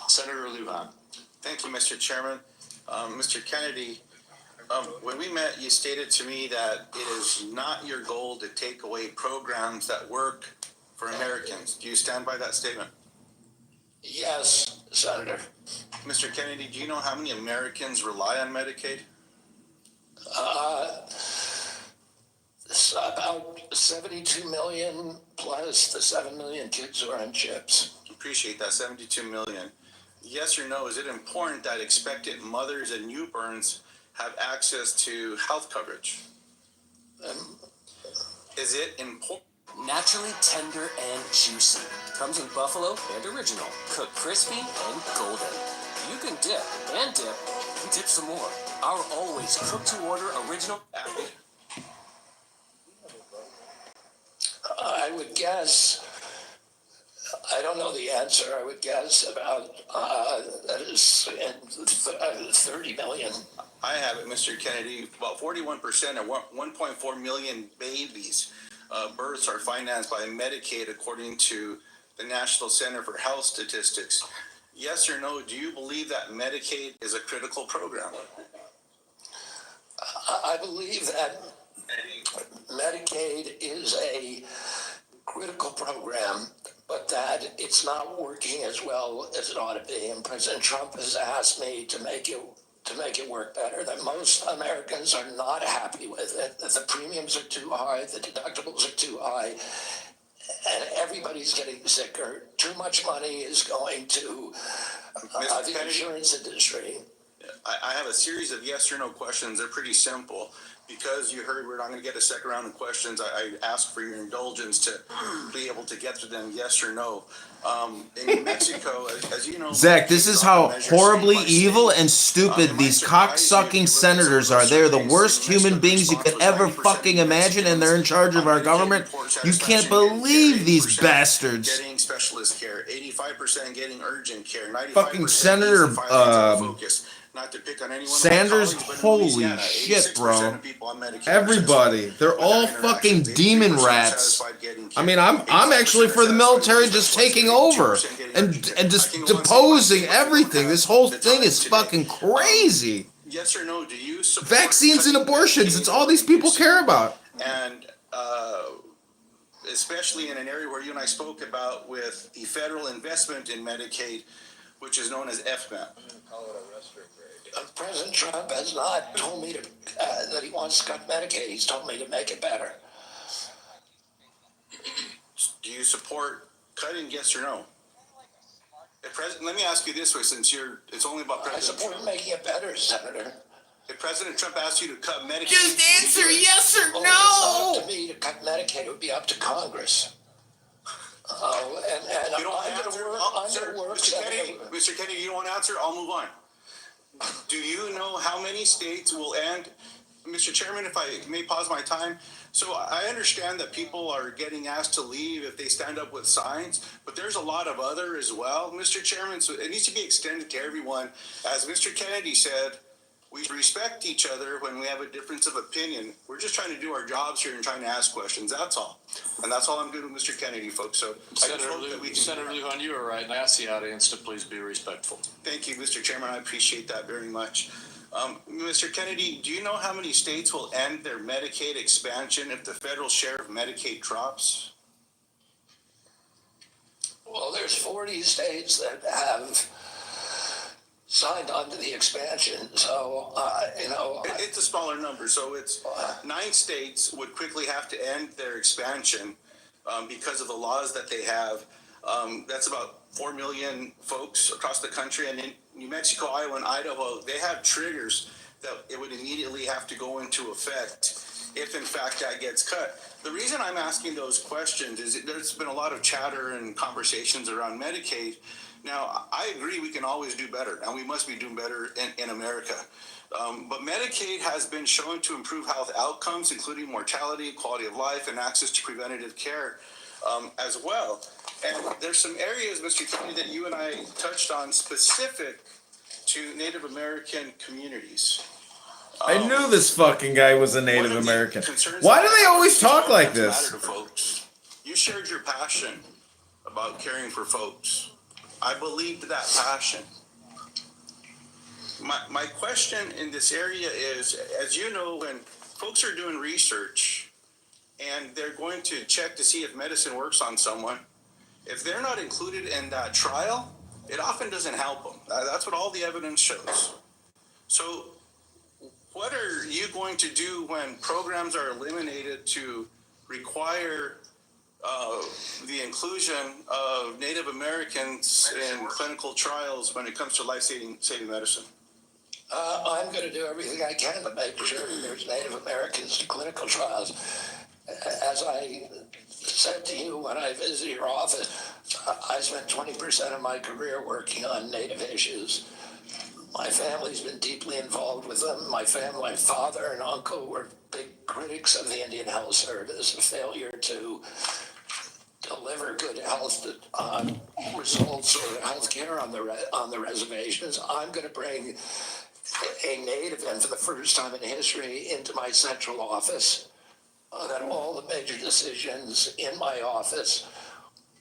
B: Senator Lujan.
K: Thank you, Mr. Chairman. Mr. Kennedy, when we met, you stated to me that it is not your goal to take away programs that work for Americans. Do you stand by that statement?
C: Yes, Senator.
K: Mr. Kennedy, do you know how many Americans rely on Medicaid?
C: It's about 72 million plus the 7 million kids who are on chips.
K: Appreciate that, 72 million. Yes or no, is it important that expectant mothers and newborns have access to health coverage? Is it important?
L: Naturally tender and juicy. Comes in buffalo and original. Cooked crispy and golden. You can dip and dip and dip some more. Our always cooked to order original.
C: I would guess, I don't know the answer, I would guess about that is 30 million.
K: I have it, Mr. Kennedy. About 41% of 1.4 million babies births are financed by Medicaid, according to the National Center for Health Statistics. Yes or no, do you believe that Medicaid is a critical program?
C: I believe that Medicaid is a critical program, but that it's not working as well as it ought to be. And President Trump has asked me to make it work better, that most Americans are not happy with it, that the premiums are too high, the deductibles are too high, and everybody's getting sicker. Too much money is going to the insurance industry.
K: I have a series of yes or no questions. They're pretty simple. Because you heard we're not going to get a second round of questions, I ask for your indulgence to be able to get to them yes or no. In New Mexico, as you know,
M: Zach, this is how horribly evil and stupid these cock-sucking senators are. They're the worst human beings you could ever fucking imagine, and they're in charge of our government. You can't believe these bastards.
K: Getting specialist care, 85% getting urgent care, 95%
M: Fucking Senator
K: focus. Not to pick on anyone.
M: Sanders, holy shit, bro. Everybody, they're all fucking demon rats. I mean, I'm actually for the military just taking over and just deposing everything. This whole thing is fucking crazy.
K: Yes or no, do you support
M: vaccines and abortions? It's all these people care about.
K: And especially in an area where you and I spoke about with the federal investment in Medicaid, which is known as FMAP.
C: President Trump has not told me that he wants to cut Medicaid. He's told me to make it better.
K: Do you support cutting, yes or no? Let me ask you this way, since it's only about President Trump.
C: I support making it better, Senator.
K: If President Trump asked you to cut Medicaid...
M: Just answer yes or no!
C: It's not up to me to cut Medicaid. It would be up to Congress. And
K: you don't answer? Mr. Kennedy, you don't want to answer? I'll move on. Do you know how many states will end? Mr. Chairman, if I may pause my time. So I understand that people are getting asked to leave if they stand up with signs, but there's a lot of other as well, Mr. Chairman. So it needs to be extended to everyone. As Mr. Kennedy said, we respect each other when we have a difference of opinion. We're just trying to do our jobs here and trying to ask questions. That's all. And that's all I'm doing with Mr. Kennedy, folks. So
B: Senator Lujan, you are right. And I ask the audience to please be respectful.
K: Thank you, Mr. Chairman. I appreciate that very much. Mr. Kennedy, do you know how many states will end their Medicaid expansion if the federal share of Medicaid drops?
C: Well, there's 40 states that have signed on to the expansion, so,
K: It's a smaller number, so it's 9 states would quickly have to end their expansion because of the laws that they have. That's about 4 million folks across the country, and in New Mexico, Iowa, and Idaho, they have triggers that it would immediately have to go into effect if, in fact, that gets cut. The reason I'm asking those questions is there's been a lot of chatter and conversations around Medicaid. Now, I agree we can always do better, and we must be doing better in America. But Medicaid has been shown to improve health outcomes, including mortality, quality of life, and access to preventative care as well. And there's some areas, Mr. Kennedy, that you and I touched on specific to Native American communities.
M: I knew this fucking guy was a Native American. Why do they always talk like this?
K: Folks. You shared your passion about caring for folks. I believed that passion. My question in this area is, as you know, when folks are doing research and they're going to check to see if medicine works on someone, if they're not included in that trial, it often doesn't help them. That's what all the evidence shows. So what are you going to do when programs are eliminated to require the inclusion of Native Americans in clinical trials when it comes to life-saving medicine?
C: I'm going to do everything I can to make sure there's Native Americans in clinical trials. As I said to you when I visited your office, I spent 20% of my career working on Native issues. My family's been deeply involved with them. My father and uncle were big critics of the Indian Health Service, a failure to deliver good health results or health care on the reservations. I'm going to bring a Native in for the first time in history into my central office. That all the major decisions in my office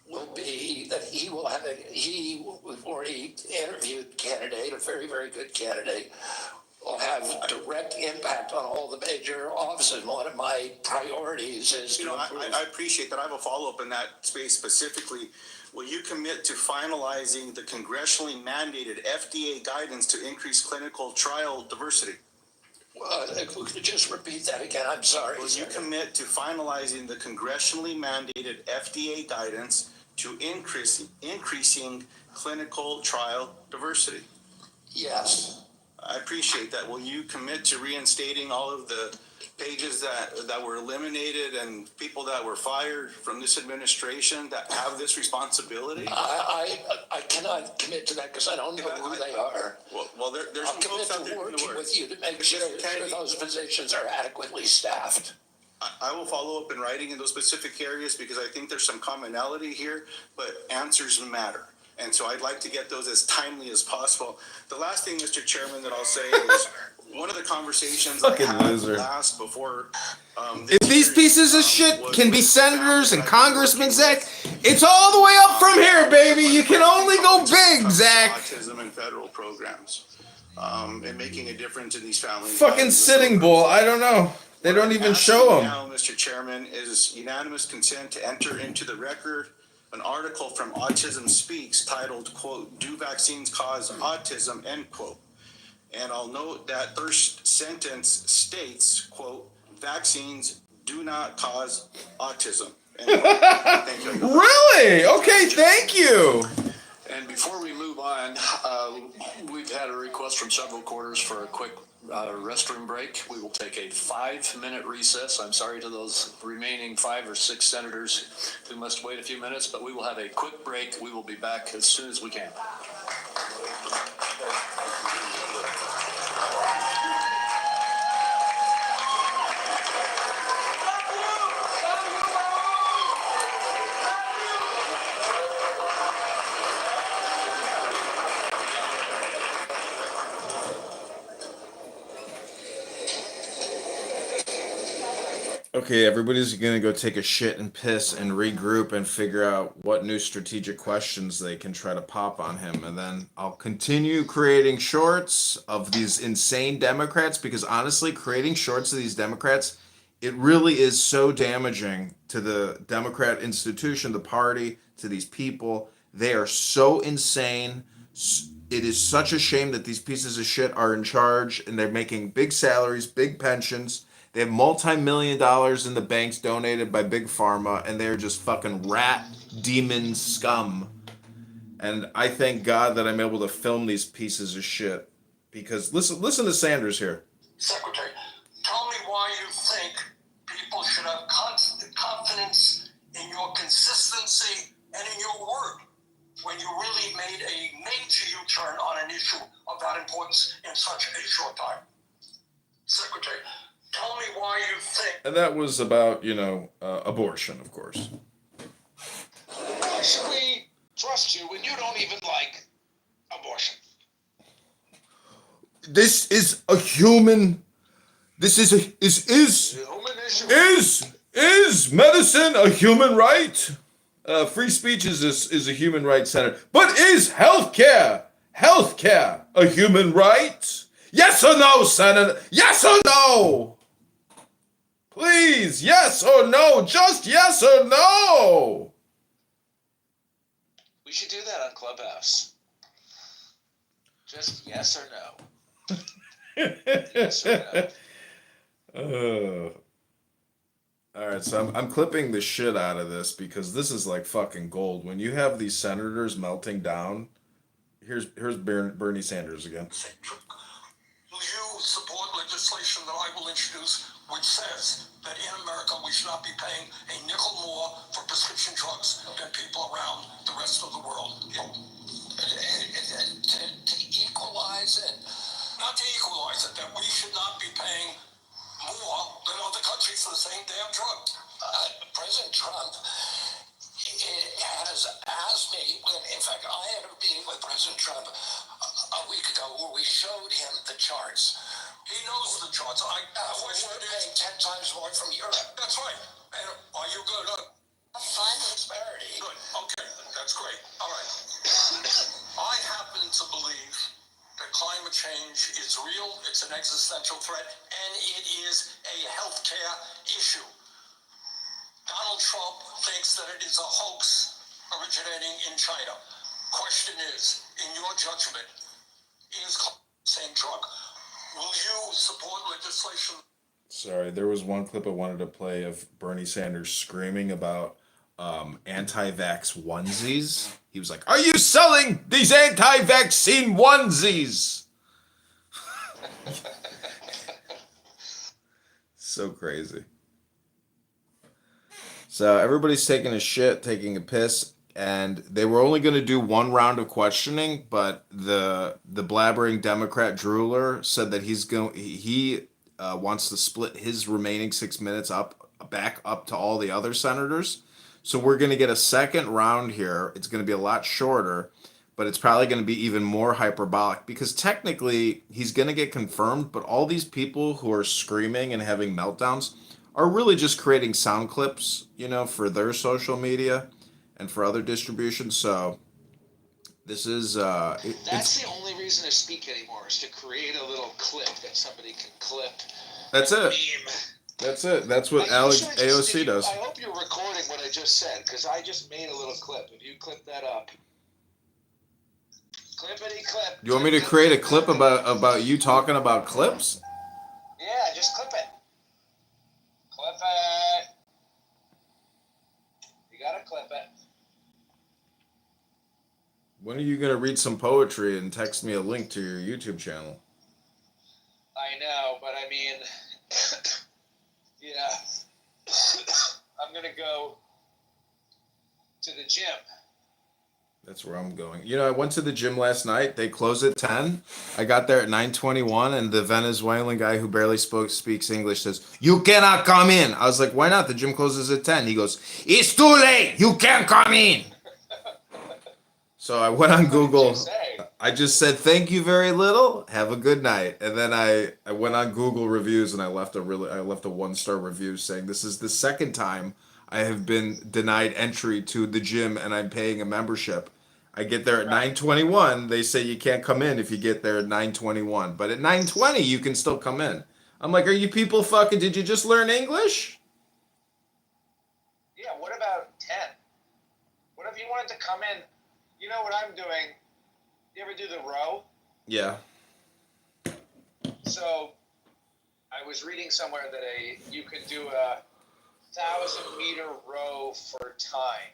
C: will be that we've already interviewed candidate, a very, very good candidate, will have direct impact on all the major offices. One of my priorities is
K: I appreciate that. I have a follow-up in that space specifically. Will you commit to finalizing the congressionally mandated FDA guidance to increase clinical trial diversity?
C: If we could just repeat that again, I'm sorry.
K: Will you commit to finalizing the congressionally mandated FDA guidance to increasing clinical trial diversity?
C: Yes.
K: I appreciate that. Will you commit to reinstating all of the pages that were eliminated and people that were fired from this administration that have this responsibility?
C: I cannot commit to that because I don't know who they are.
K: Well, there's
C: I'll commit to working with you to make sure those positions are adequately staffed.
K: I will follow up in writing in those specific areas because I think there's some commonality here, but answers matter. And so I'd like to get those as timely as possible. The last thing, Mr. Chairman, that I'll say is one of the conversations I had last before.
M: If these pieces of shit can be senators and congressmen, Zach, it's all the way up from here, baby. You can only go big, Zach.
K: Autism and federal programs, and making a difference in these families.
M: Fucking Sitting Bull. I don't know. They don't even show them.
K: Now, Mr. Chairman, is unanimous consent to enter into the record an article from Autism Speaks titled, quote, "Do Vaccines Cause Autism?" End quote. And I'll note that first sentence states, quote, "Vaccines do not cause autism." Thank you.
M: Really? Okay, thank you.
B: And before we move on, we've had a request from several quarters for a quick restroom break. We will take a 5-minute recess. I'm sorry to those remaining 5 or 6 senators who must wait a few minutes, but we will have a quick break. We will be back as soon as we can.
M: Okay, everybody's gonna go take a shit and piss and regroup and figure out what new strategic questions they can try to pop on him. And then I'll continue creating shorts of these insane Democrats because honestly, creating shorts of these Democrats, it really is so damaging to the Democrat institution, the party, to these people. They are so insane. It is such a shame that these pieces of shit are in charge and they're making big salaries, big pensions. They have multi-million dollars in the banks donated by Big Pharma, and they're just fucking rat demon scum. And I thank God that I'm able to film these pieces of shit. Because listen to Sanders here.
C: Secretary, tell me why you think people should have confidence in your consistency and in your word when you really made a major U-turn on an issue of that importance in such a short time.
M: And that was about, abortion, of course.
C: Why should we trust you when you don't even like abortion?
M: This is a human. This is is medicine a human right? Free speech is a human rights center. But is healthcare a human right? Yes or no, Senator? Yes or no? Please, yes or no? Just yes or no?
C: We should do that on Clubhouse. Just yes or no. Yes or no.
M: All right, so I'm clipping the shit out of this because this is like fucking gold. When you have these senators melting down, here's Bernie Sanders again.
G: Will you support legislation that I will introduce which says that in America we should not be paying a nickel more for prescription drugs than people around the rest of the world?
C: To equalize it.
G: Not to equalize it, that we should not be paying more than other countries for the same damn drug.
C: President Trump has asked me, in fact, I had a meeting with President Trump a week ago where we showed him the charts.
G: He knows the charts.
C: We're paying 10 times more from Europe.
G: That's right. And are you good?
C: Fine disparity.
G: Good. Okay. That's great. All right. I happen to believe that climate change is real, it's an existential threat, and it is a healthcare issue. Donald Trump thinks that it is a hoax originating in China. Question is, in your judgment, is the same drug? Will you support legislation?
M: Sorry, there was one clip I wanted to play of Bernie Sanders screaming about anti-vax onesies. He was like, "Are you selling these anti-vaccine onesies?" So crazy. So everybody's taking a shit, taking a piss, and they were only going to do one round of questioning, but the blabbering Democrat drooler said that he wants to split his remaining 6 minutes back up to all the other senators. So we're going to get a second round here. It's going to be a lot shorter, but it's probably going to be even more hyperbolic because technically he's going to get confirmed, but all these people who are screaming and having meltdowns are really just creating sound clips, for their social media and for other distributions. So this is
C: That's the only reason to speak anymore, is to create a little clip that somebody can clip.
M: That's it. That's it. That's what Alex AOC does.
C: I hope you're recording what I just said, because I just made a little clip. If you clip that up. Clippity clip.
M: You want me to create a clip about you talking about clips?
C: Yeah, just clip it. Clip it. You gotta clip it.
M: When are you going to read some poetry and text me a link to your YouTube channel?
C: I know, but I mean, yeah. I'm going to go to the gym.
M: That's where I'm going. I went to the gym last night. They closed at 10. I got there at 9:21, and the Venezuelan guy who barely speaks English says, "You cannot come in." I was like, "Why not? The gym closes at 10." He goes, "It's too late. You can't come in." So I went on Google. I just said, "Thank you very little. Have a good night." And then I went on Google reviews and I left a 1-star review saying this is the second time I have been denied entry to the gym and I'm paying a membership. I get there at 9:21. They say you can't come in if you get there at 9:21. But at 9:20 you can still come in. I'm like, "Are you people fucking, did you just learn English?"
C: Yeah, what about 10? What if you wanted to come in? You know what I'm doing? You ever do the row?
M: Yeah.
C: So I was reading somewhere that you could do a 1,000-meter row for time.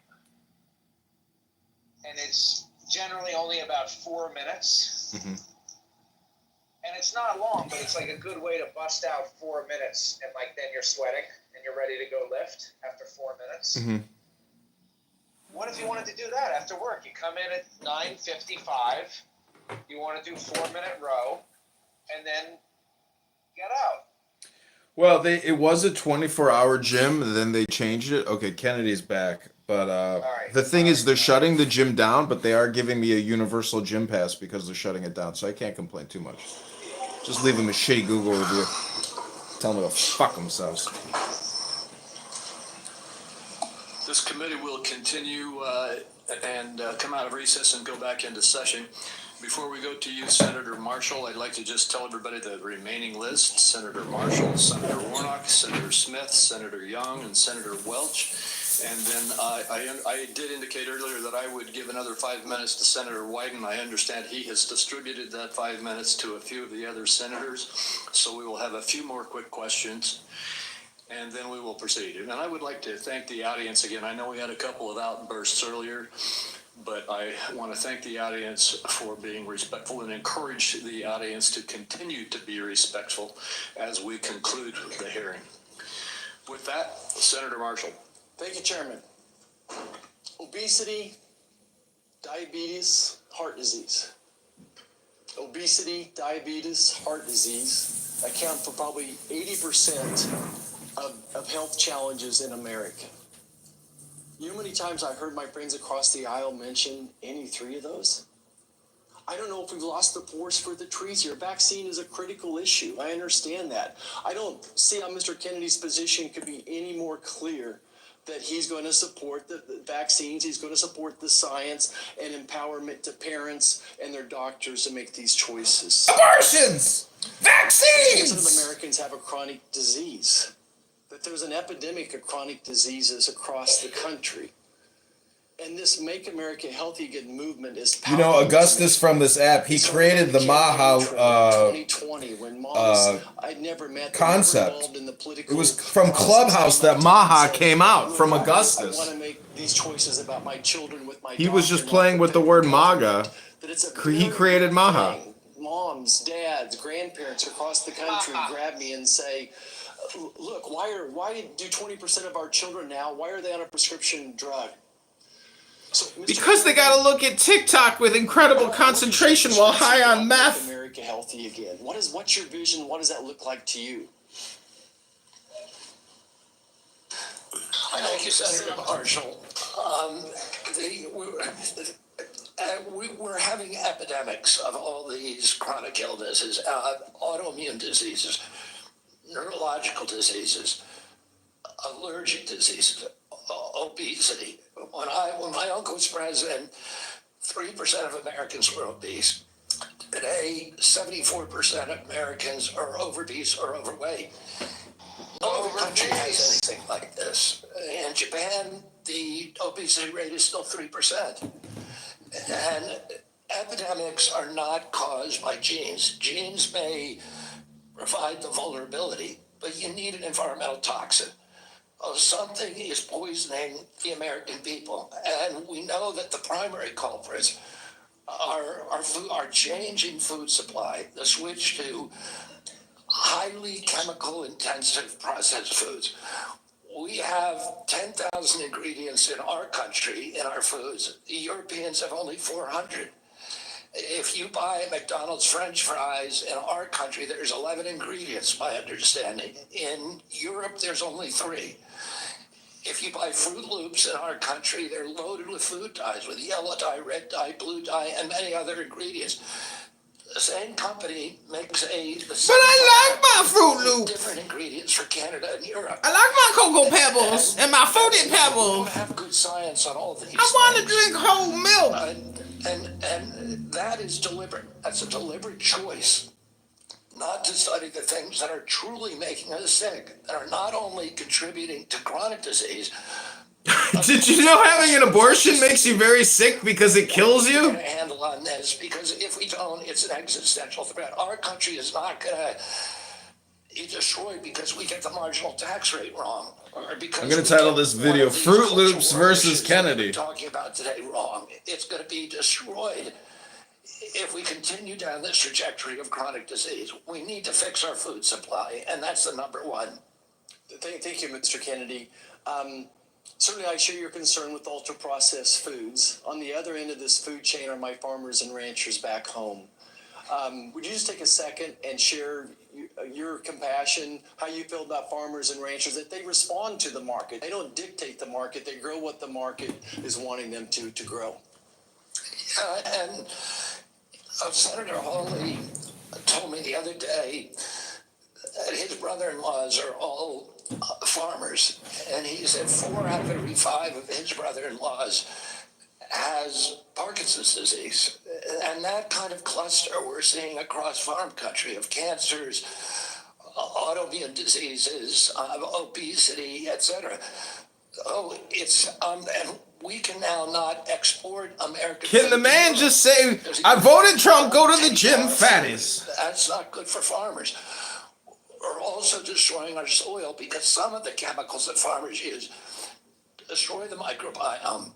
C: And it's generally only about 4 minutes.
M: Mm-hmm.
C: And it's not long, but it's like a good way to bust out 4 minutes. And then you're sweating and you're ready to go lift after 4 minutes.
M: Mm-hmm.
C: What if you wanted to do that after work? You come in at 9:55. You want to do 4-minute row, and then get out.
M: Well, it was a 24-hour gym, and then they changed it. Okay, Kennedy's back. But the thing is, they're shutting the gym down, but they are giving me a universal gym pass because they're shutting it down, so I can't complain too much. Just leave them a shitty Google review. Tell them to go fuck themselves.
B: This committee will continue and come out of recess and go back into session. Before we go to you, Senator Marshall, I'd like to just tell everybody the remaining list. Senator Marshall, Senator Warnock, Senator Smith, Senator Young, and Senator Welch. And then I did indicate earlier that I would give another 5 minutes to Senator Wyden. I understand he has distributed that 5 minutes to a few of the other senators. So we will have a few more quick questions, and then we will proceed. And I would like to thank the audience again. I know we had a couple of outbursts earlier, but I want to thank the audience for being respectful and encourage the audience to continue to be respectful as we conclude the hearing. With that, Senator Marshall.
N: Thank you, Chairman. Obesity, diabetes, heart disease. Obesity, diabetes, heart disease account for probably 80% of health challenges in America. You know how many times I heard my friends across the aisle mention any three of those? I don't know if we've lost the forest for the trees here. Vaccine is a critical issue. I understand that. I don't see how Mr. Kennedy's position could be any more clear that he's going to support the vaccines, he's going to support the science and empowerment to parents and their doctors to make these choices.
M: Abortions! Vaccines!
N: Some of Americans have a chronic disease. That there's an epidemic of chronic diseases across the country. And this Make America Healthy Again movement is powerful.
M: You know, Augustus from this app, he created the Maha
N: 2020, when moms I'd never met,
M: concept. It was from Clubhouse that Maha came out, from Augustus.
N: I want to make these choices about my children with my
M: He was just playing with the word MAGA. He created Maha.
N: Moms, dads, grandparents across the country grab me and say, look, why do 20% of our children now, why are they on a prescription drug? So,
M: because they gotta look at TikTok with incredible concentration while high on meth.
N: Make America Healthy Again. What's your vision? What does that look like to you?
C: Thank you, Senator Marshall. We're having epidemics of all these chronic illnesses, autoimmune diseases, neurological diseases, allergic diseases, obesity. When my uncle was president, 3% of Americans were obese. Today, 74% of Americans are obese or overweight. No other country has anything like this. In Japan, the obesity rate is still 3%. And epidemics are not caused by genes. Genes may provide the vulnerability, but you need an environmental toxin. Something is poisoning the American people. And we know that the primary culprits are changing food supply, the switch to highly chemical intensive processed foods. We have 10,000 ingredients in our country, in our foods. The Europeans have only 400. If you buy McDonald's French fries in our country, there's 11 ingredients, my understanding. In Europe, there's only 3. If you buy Fruit Loops in our country, they're loaded with food dyes, with yellow dye, red dye, blue dye, and many other ingredients. The same company makes but
M: I like my Fruit Loops.
C: Different ingredients for Canada and Europe.
M: I like my Cocoa Pebbles and my Fruity Pebbles.
C: We have good science on all these
M: I want to drink whole milk.
C: And that is deliberate. That's a deliberate choice not to study the things that are truly making us sick, that are not only contributing to chronic disease.
M: Did you know having an abortion makes you very sick because it kills you?
C: Get a handle on this, because if we don't, it's an existential threat. Our country is not going to be destroyed because we get the marginal tax rate wrong. Or because
M: I'm going to title this video Fruit Loops versus Kennedy.
C: We're talking about today wrong. It's going to be destroyed if we continue down this trajectory of chronic disease. We need to fix our food supply, and that's the number one.
N: Thank you, Mr. Kennedy. Certainly, I share your concern with ultra-processed foods. On the other end of this food chain are my farmers and ranchers back home. Would you just take a second and share your compassion, how you feel about farmers and ranchers, that they respond to the market. They don't dictate the market. They grow what the market is wanting them to grow.
C: And Senator Hawley told me the other day that his brother-in-laws are all farmers, and he said 4 out of every 5 of his brother-in-laws has Parkinson's disease. And that kind of cluster we're seeing across farm country of cancers, autoimmune diseases, obesity, etc. Oh, it's and we can now not export American.
M: Can the man just say, I voted Trump, go to the gym, fatties?
C: That's not good for farmers. We're also destroying our soil because some of the chemicals that farmers use destroy the microbiome,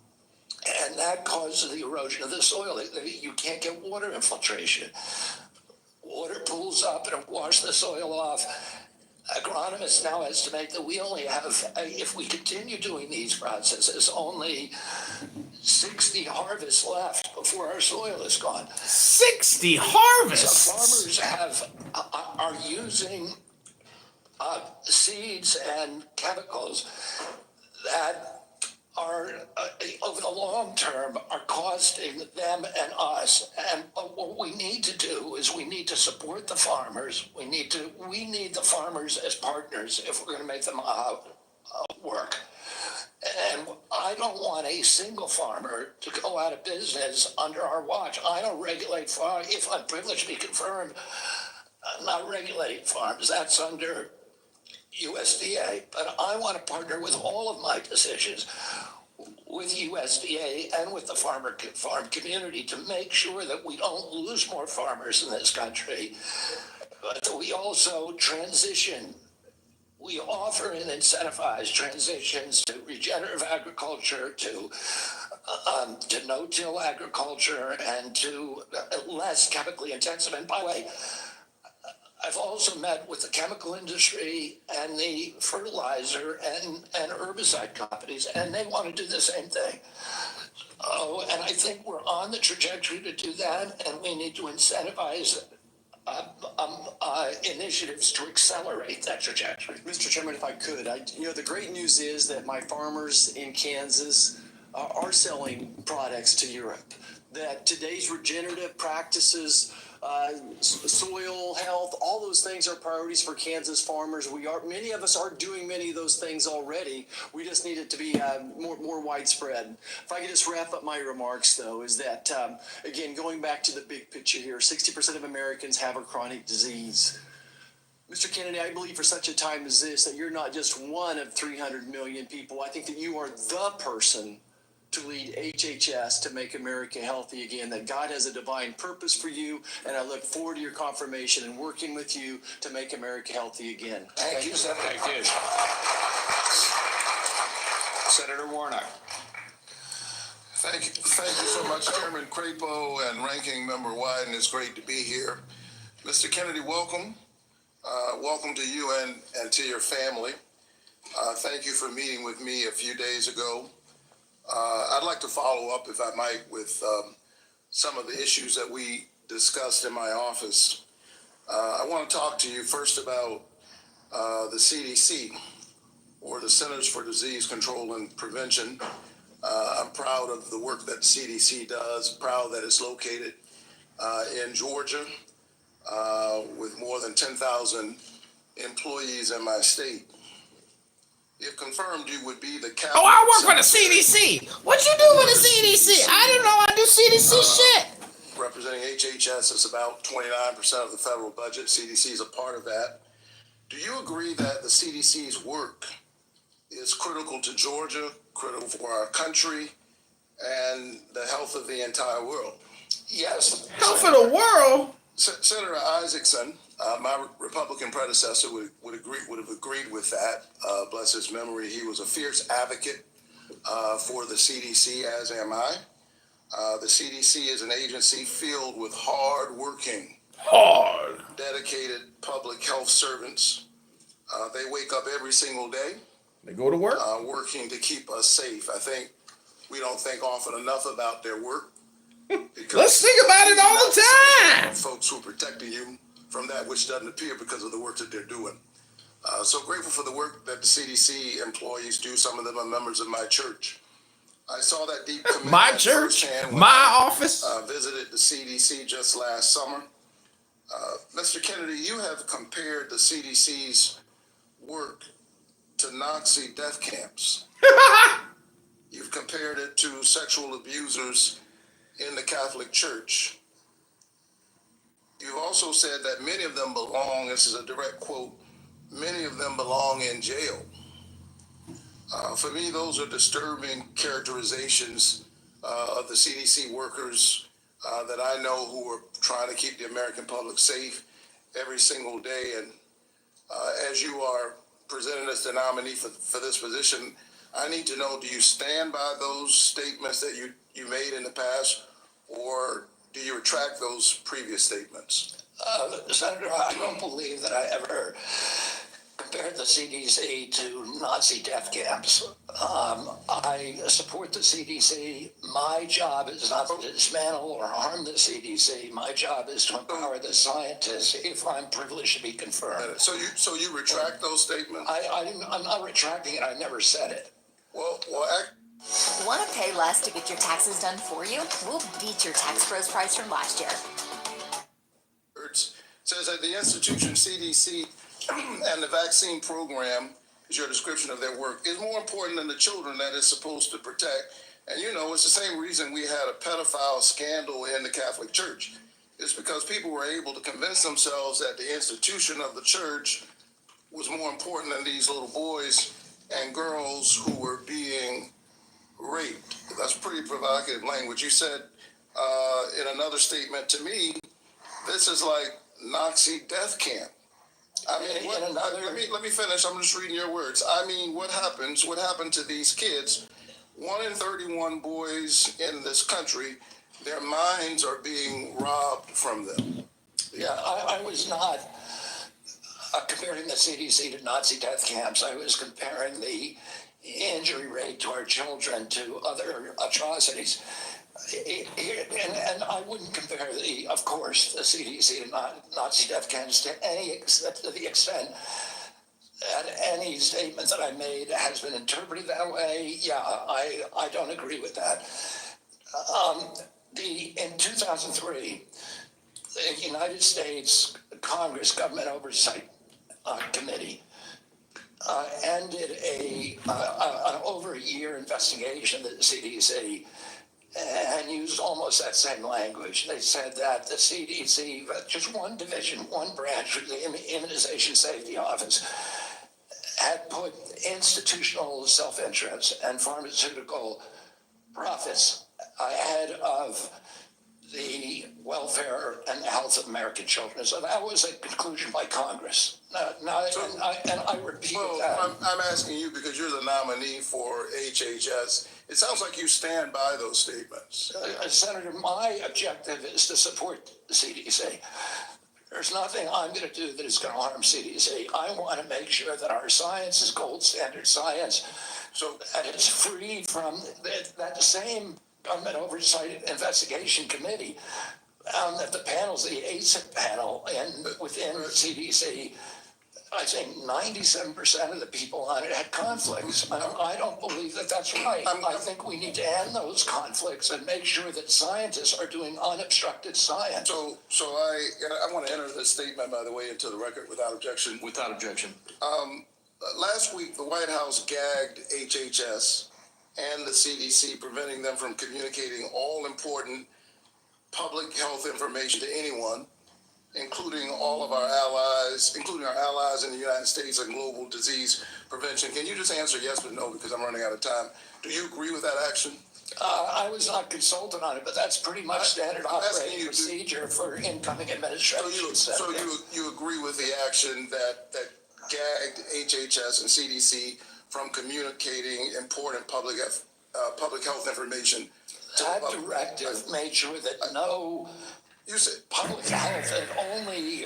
C: and that causes the erosion of the soil. You can't get water infiltration. Water pools up and it washes the soil off. Agronomists now estimate that we only have, if we continue doing these processes, only 60 harvests left before our soil is gone.
M: 60 harvests?
C: So farmers are using seeds and chemicals that are, over the long term, are costing them and us. And what we need to do is we need to support the farmers. We need the farmers as partners if we're going to make them work. And I don't want a single farmer to go out of business under our watch. I don't regulate farms. If I'm privileged to be confirmed, I'm not regulating farms. That's under USDA, but I want to partner with all of my decisions with USDA and with the farm community to make sure that we don't lose more farmers in this country, but that we also transition. We offer and incentivize transitions to regenerative agriculture, to no-till agriculture, and to less chemically intensive. And by the way, I've also met with the chemical industry and the fertilizer and herbicide companies, and they want to do the same thing. Oh, and I think we're on the trajectory to do that, and we need to incentivize initiatives to accelerate that trajectory.
N: Mr. Chairman, if I could, the great news is that my farmers in Kansas are selling products to Europe. That today's regenerative practices, soil health, all those things are priorities for Kansas farmers. Many of us are doing many of those things already. We just need it to be more widespread. If I could just wrap up my remarks, though, is that, again, going back to the big picture here, 60% of Americans have a chronic disease. Mr. Kennedy, I believe for such a time as this that you're not just one of 300 million people. I think that you are the person to lead HHS to make America healthy again, that God has a divine purpose for you, and I look forward to your confirmation and working with you to make America healthy again.
C: Thank you, Senator.
B: Thank you. Senator Warnock.
O: Thank you so much, Chairman Crapo and Ranking Member Wyden. It's great to be here. Mr. Kennedy, welcome. Welcome to you and to your family. Thank you for meeting with me a few days ago. I'd like to follow up, if I might, with some of the issues that we discussed in my office. I want to talk to you first about the CDC, or the Centers for Disease Control and Prevention. I'm proud of the work that CDC does, proud that it's located in Georgia with more than 10,000 employees in my state. If confirmed, you would be the cabinet.
M: Oh, I work for the CDC. What you do with the CDC? I didn't know I do CDC shit.
O: Representing HHS is about 29% of the federal budget. CDC is a part of that. Do you agree that the CDC's work is critical to Georgia, critical for our country, and the health of the entire world?
C: Yes.
M: Health of the world?
O: Senator Isaacson, my Republican predecessor, would have agreed with that. Bless his memory. He was a fierce advocate for the CDC, as am I. The CDC is an agency filled with hard-working, dedicated public health servants. They wake up every single day.
M: They go to work?
O: Working to keep us safe. I think we don't think often enough about their work.
M: Let's think about it all the time.
O: Folks who are protecting you from that which doesn't appear because of the work that they're doing. So grateful for the work that the CDC employees do. Some of them are members of my church. I saw that deep commitment
M: My church,
O: firsthand when
M: my
O: I
M: office.
O: visited the CDC just last summer. Mr. Kennedy, you have compared the CDC's work to Nazi death camps. You've compared it to sexual abusers in the Catholic Church. You've also said that many of them belong, this is a direct quote, many of them belong in jail. For me, those are disturbing characterizations of the CDC workers that I know who are trying to keep the American public safe every single day. And as you are presented as the nominee for this position, I need to know, do you stand by those statements that you made in the past, or do you retract those previous statements?
C: Senator, I don't believe that I ever compared the CDC to Nazi death camps. I support the CDC. My job is not to dismantle or harm the CDC. My job is to empower the scientists if I'm privileged to be confirmed.
O: So you retract those statements?
C: I'm not retracting it. I never said it.
E: Want to pay less to get your taxes done for you? We'll beat your tax pros price from last year.
O: Says that the institution CDC and the vaccine program, is your description of their work, is more important than the children that it's supposed to protect. And you know, it's the same reason we had a pedophile scandal in the Catholic Church. It's because people were able to convince themselves that the institution of the church was more important than these little boys and girls who were being raped. That's pretty provocative language. You said in another statement to me, this is like Nazi death camp. I mean, let me finish. I'm just reading your words. I mean, what happened to these kids? 1 in 31 boys in this country, their minds are being robbed from them.
C: Yeah, I was not comparing the CDC to Nazi death camps. I was comparing the injury rate to our children to other atrocities. And I wouldn't compare of course, the CDC to Nazi death camps to the extent that any statement that I made has been interpreted that way. Yeah, I don't agree with that. In 2003, the United States Congress Government Oversight Committee ended an over a year investigation of the CDC and used almost that same language. They said that the CDC, just one division, one branch of the Immunization Safety Office, had put institutional self-interest and pharmaceutical profits ahead of the welfare and health of American children. So that was a conclusion by Congress. And I repeat that.
O: I'm asking you because you're the nominee for HHS. It sounds like you stand by those statements.
C: Senator, my objective is to support the CDC. There's nothing I'm going to do that is going to harm CDC. I want to make sure that our science is gold standard science, so that it's free from that same Government Oversight Investigation Committee found that the panels, the ACIP panel within the CDC, I think 97% of the people on it had conflicts. I don't believe that that's right. I think we need to end those conflicts and make sure that scientists are doing unobstructed science.
O: So I want to enter this statement, by the way, into the record without objection.
B: Without objection.
O: Last week, the White House gagged HHS and the CDC, preventing them from communicating all important public health information to anyone, including all of our allies, including our allies in the United States and global disease prevention. Can you just answer yes or no, because I'm running out of time? Do you agree with that action?
C: I was not consulted on it, but that's pretty much standard operating procedure for incoming administration.
O: So you agree with the action that gagged HHS and CDC from communicating important public health information?
C: That directive made sure that no public health and only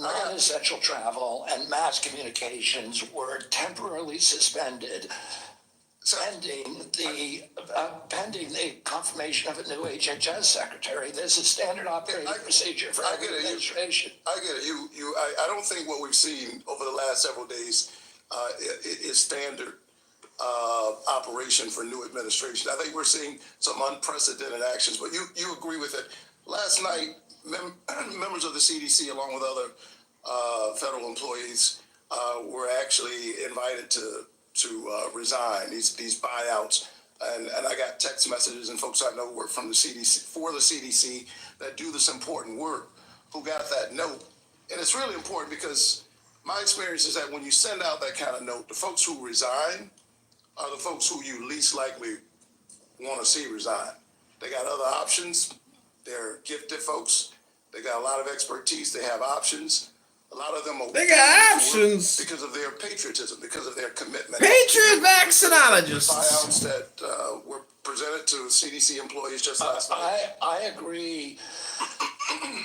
C: non-essential travel and mass communications were temporarily suspended pending the confirmation of a new HHS secretary. This is standard operating procedure for every administration.
O: I get it. I don't think what we've seen over the last several days is standard operation for new administration. I think we're seeing some unprecedented actions, but you agree with it. Last night, members of the CDC, along with other federal employees, were actually invited to resign, these buyouts. And I got text messages and folks I know work from the CDC, for the CDC, that do this important work, who got that note. And it's really important because my experience is that when you send out that kind of note, the folks who resign are the folks who you least likely want to see resign. They got other options. They're gifted folks. They got a lot of expertise. They have options. A lot of them are.
M: They got options
O: because of their patriotism, because of their commitment.
M: Patriot vaccinologists.
O: Buyouts that were presented to CDC employees just last night.
C: I agree.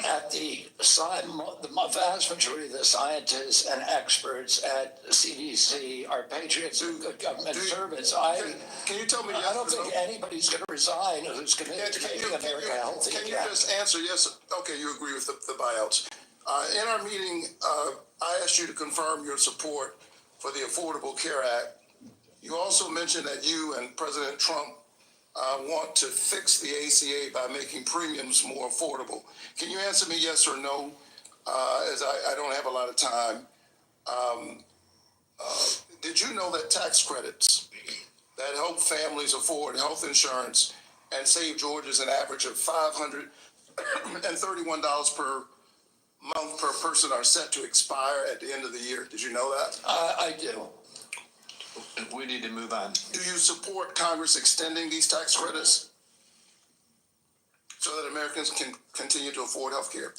C: At the vast majority of the scientists and experts at CDC are patriots and good government servants.
O: Can you tell me?
C: I don't think anybody's going to resign who's committed to making America healthy.
O: Can you just answer yes? Okay, you agree with the buyouts. In our meeting, I asked you to confirm your support for the Affordable Care Act. You also mentioned that you and President Trump want to fix the ACA by making premiums more affordable. Can you answer me yes or no, as I don't have a lot of time? Did you know that tax credits that help families afford health insurance and save Georgians an average of $531 per month per person are set to expire at the end of the year? Did you know that?
C: I do.
B: We need to move on.
O: Do you support Congress extending these tax credits so that Americans can continue to afford health care?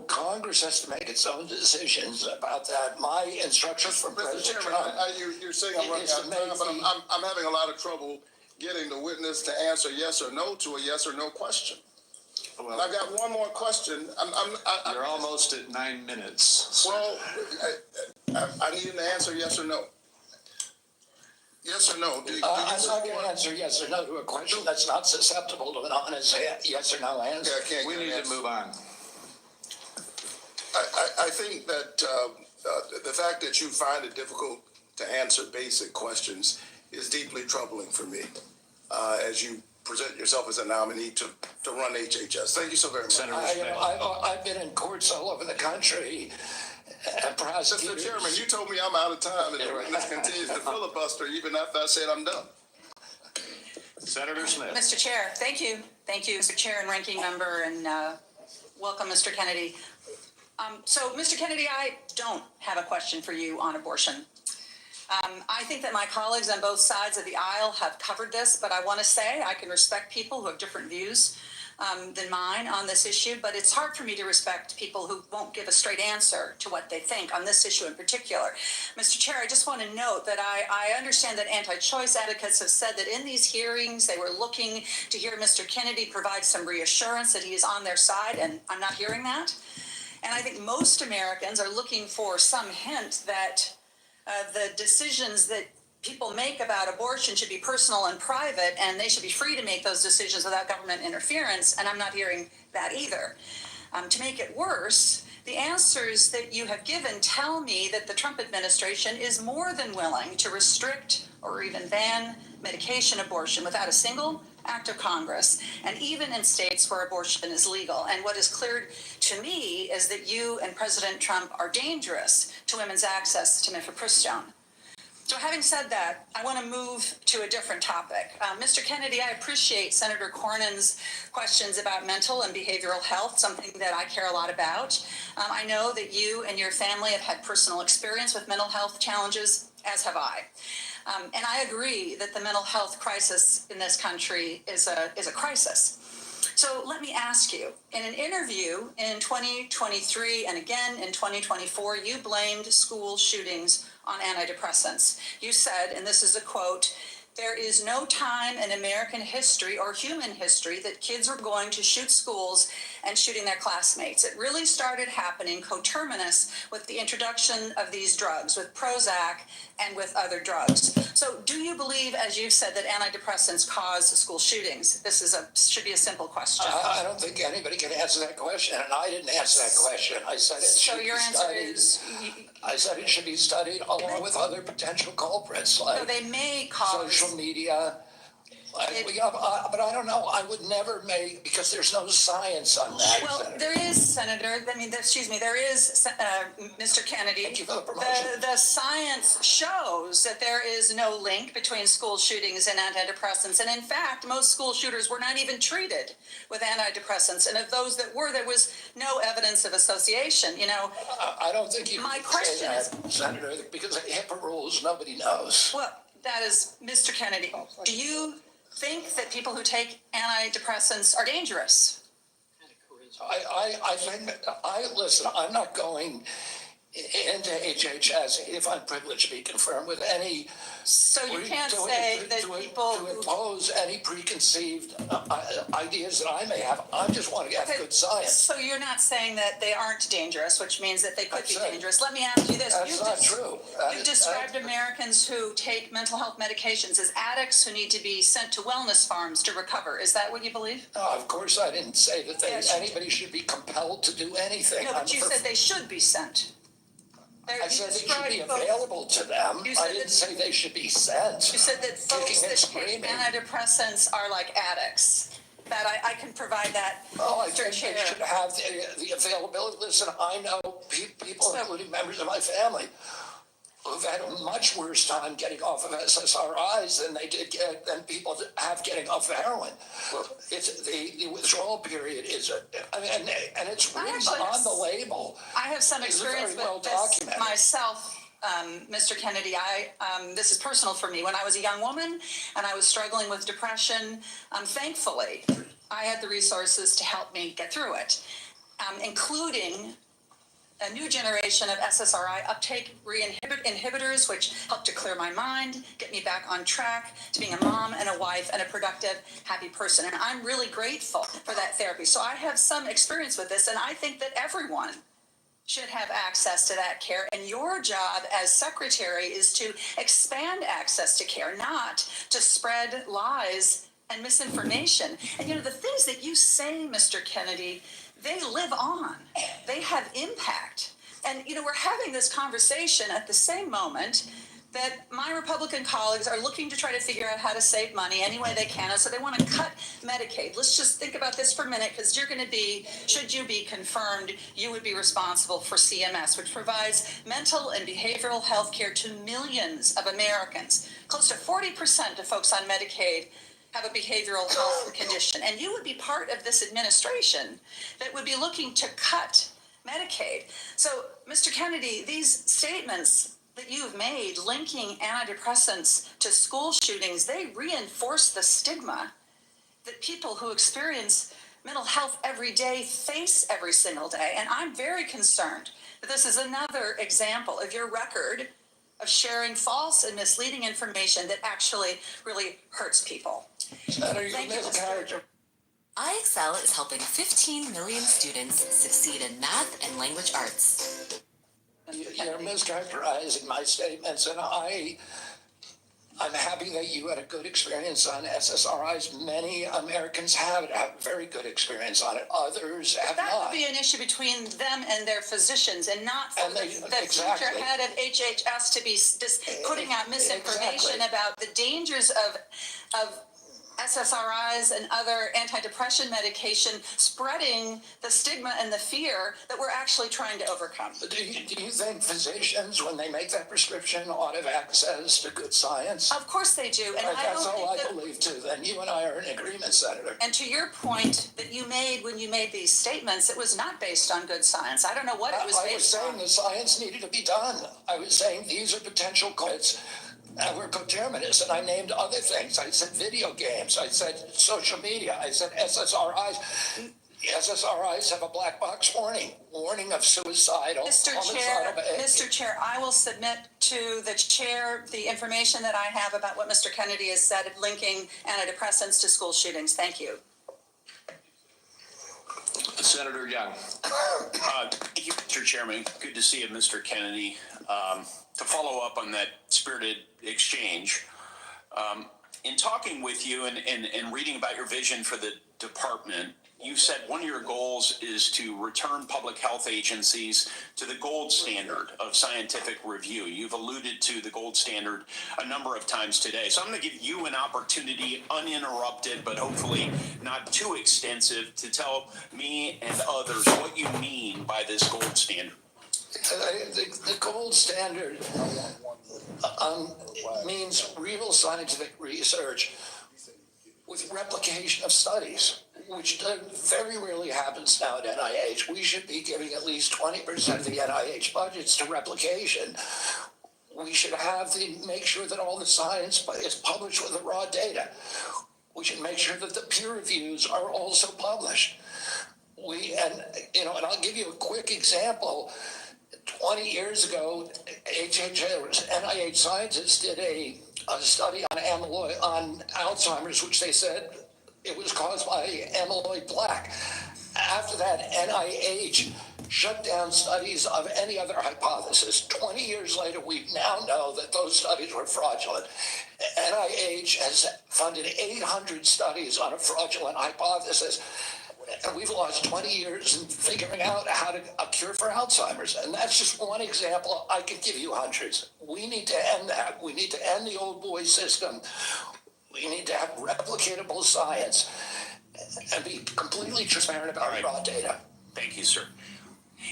C: Congress has to make its own decisions about that. My instructions from President Trump.
O: You're saying I'm running out of time, but I'm having a lot of trouble getting the witness to answer yes or no to a yes or no question. Well, I've got one more question.
B: You're almost at 9 minutes.
O: Well, I need him to answer yes or no. Yes or no?
C: I'm not going to answer yes or no to a question that's not susceptible to an honest yes or no answer.
B: We need to move on.
O: I think that the fact that you find it difficult to answer basic questions is deeply troubling for me as you present yourself as a nominee to run HHS. Thank you so very much.
B: Senator
C: I've been in courts all over the country.
O: Mr. Chairman, you told me I'm out of time, and the witness continues to filibuster even after I said I'm done.
B: Senator Smith.
P: Mr. Chair, thank you. Thank you, Mr. Chair and Ranking Member, and welcome, Mr. Kennedy. So, Mr. Kennedy, I don't have a question for you on abortion. I think that my colleagues on both sides of the aisle have covered this, but I want to say I can respect people who have different views than mine on this issue, but it's hard for me to respect people who won't give a straight answer to what they think on this issue in particular. Mr. Chair, I just want to note that I understand that anti-choice advocates have said that in these hearings they were looking to hear Mr. Kennedy provide some reassurance that he is on their side, and I'm not hearing that. And I think most Americans are looking for some hint that the decisions that people make about abortion should be personal and private, and they should be free to make those decisions without government interference, and I'm not hearing that either. To make it worse, the answers that you have given tell me that the Trump administration is more than willing to restrict or even ban medication abortion without a single act of Congress, and even in states where abortion is legal. And what is clear to me is that you and President Trump are dangerous to women's access to mifepristone. So having said that, I want to move to a different topic. Mr. Kennedy, I appreciate Senator Cornyn's questions about mental and behavioral health, something that I care a lot about. I know that you and your family have had personal experience with mental health challenges, as have I. And I agree that the mental health crisis in this country is a crisis. So let me ask you, in an interview in 2023 and again in 2024, you blamed school shootings on antidepressants. You said, and this is a quote, "There is no time in American history or human history that kids were going to shoot schools and shooting their classmates. It really started happening coterminous with the introduction of these drugs, with Prozac and with other drugs. So do you believe, as you've said, that antidepressants cause school shootings? This should be a simple question.
C: I don't think anybody can answer that question, and I didn't answer that question. I said it
P: So
C: should
P: your
C: be
P: answer
C: studied.
P: is,
C: I said it should be studied along with other potential culprits like
P: they may cause.
C: social media. But I don't know. I would never make, because there's no science on that.
P: Well,
C: Senator.
P: there is, Senator, there is, Mr. Kennedy.
C: Thank you for the promotion.
P: The science shows that there is no link between school shootings and antidepressants. And in fact, most school shooters were not even treated with antidepressants. And of those that were, there was no evidence of association, you know.
C: I don't think you
P: My
C: can
P: question
C: say that, Senator, because of HIPAA rules, nobody knows.
P: Well, that is, Mr. Kennedy, do you think that people who take antidepressants are dangerous?
C: I think, listen, I'm not going into HHS if I'm privileged to be confirmed with any.
P: So you can't say that people
C: to impose any preconceived ideas that I may have. I just want to get good science.
P: So you're not saying that they aren't dangerous, which means that they could be dangerous. Let me ask you this.
C: That's not true.
P: You've described Americans who take mental health medications as addicts who need to be sent to wellness farms to recover. Is that what you believe?
C: No, of course I didn't say that anybody should be compelled to do anything.
P: No, but you said they should be sent.
C: I said they should be available to them. I didn't say they should be sent.
P: You said that folks that take antidepressants are like addicts. That I can provide that.
C: Oh, I think they should have the availability. Listen, I know people, including members of my family, who've had a much worse time getting off of SSRIs than than people have getting off of heroin. It's the withdrawal period is, and it's written on the label.
P: I have some experience with this myself, Mr. Kennedy. This is personal for me. When I was a young woman and I was struggling with depression, thankfully, I had the resources to help me get through it, including a new generation of SSRI uptake inhibitors, which helped to clear my mind, get me back on track to being a mom and a wife and a productive, happy person. And I'm really grateful for that therapy. So I have some experience with this, and I think that everyone should have access to that care. And your job as secretary is to expand access to care, not to spread lies and misinformation. And you know, the things that you say, Mr. Kennedy, they live on. They have impact. And, you know, we're having this conversation at the same moment that my Republican colleagues are looking to try to figure out how to save money any way they can. And so they want to cut Medicaid. Let's just think about this for a minute, because you're going to be, should you be confirmed, you would be responsible for CMS, which provides mental and behavioral health care to millions of Americans. Close to 40% of folks on Medicaid have a behavioral health condition. And you would be part of this administration that would be looking to cut Medicaid. So, Mr. Kennedy, these statements that you've made linking antidepressants to school shootings, they reinforce the stigma that people who experience mental health every day face every single day. And I'm very concerned that this is another example of your record of sharing false and misleading information that actually really hurts people. Thank you, Mr.
E: iExcel is helping 15 million students succeed in math and language arts.
C: You're mischaracterizing my statements, and I'm happy that you had a good experience on SSRIs. Many Americans have very good experience on it. Others have
P: that
C: not.
P: Would be an issue between them and their physicians, and not for the future head of HHS to be putting out misinformation about the dangers of SSRIs and other antidepressant medication, spreading the stigma and the fear that we're actually trying to overcome.
C: Do you think physicians, when they make that prescription, ought to have access to good science?
P: Of course they do. And
C: that's all I believe too. Then you and I are in agreement, Senator.
P: And to your point that you made when you made these statements, it was not based on good science. I don't know what it was based on.
C: I was saying the science needed to be done. I was saying these are potential culprits. We're coterminous, and I named other things. I said video games. I said social media. I said SSRIs. SSRIs have a black box warning of suicidal, homicidal behavior.
P: Mr. Chair, I will submit to the chair the information that I have about what Mr. Kennedy has said linking antidepressants to school shootings. Thank you.
B: Senator Young.
Q: Thank you, Mr. Chairman. Good to see you, Mr. Kennedy. To follow up on that spirited exchange, in talking with you and reading about your vision for the department, you said one of your goals is to return public health agencies to the gold standard of scientific review. You've alluded to the gold standard a number of times today. So I'm going to give you an opportunity, uninterrupted, but hopefully not too extensive, to tell me and others what you mean by this gold standard.
C: The gold standard means real scientific research with replication of studies, which very rarely happens now at NIH. We should be giving at least 20% of the NIH budgets to replication. We should make sure that all the science is published with the raw data. We should make sure that the peer reviews are also published. And I'll give you a quick example. 20 years ago, NIH scientists did a study on Alzheimer's, which they said it was caused by amyloid plaque. After that, NIH shut down studies of any other hypothesis. 20 years later, we now know that those studies were fraudulent. NIH has funded 800 studies on a fraudulent hypothesis. And we've lost 20 years in figuring out how to a cure for Alzheimer's. And that's just one example. I could give you hundreds. We need to end that. We need to end the old boy system. We need to have replicatable science and be completely transparent about raw data.
Q: Thank you, sir.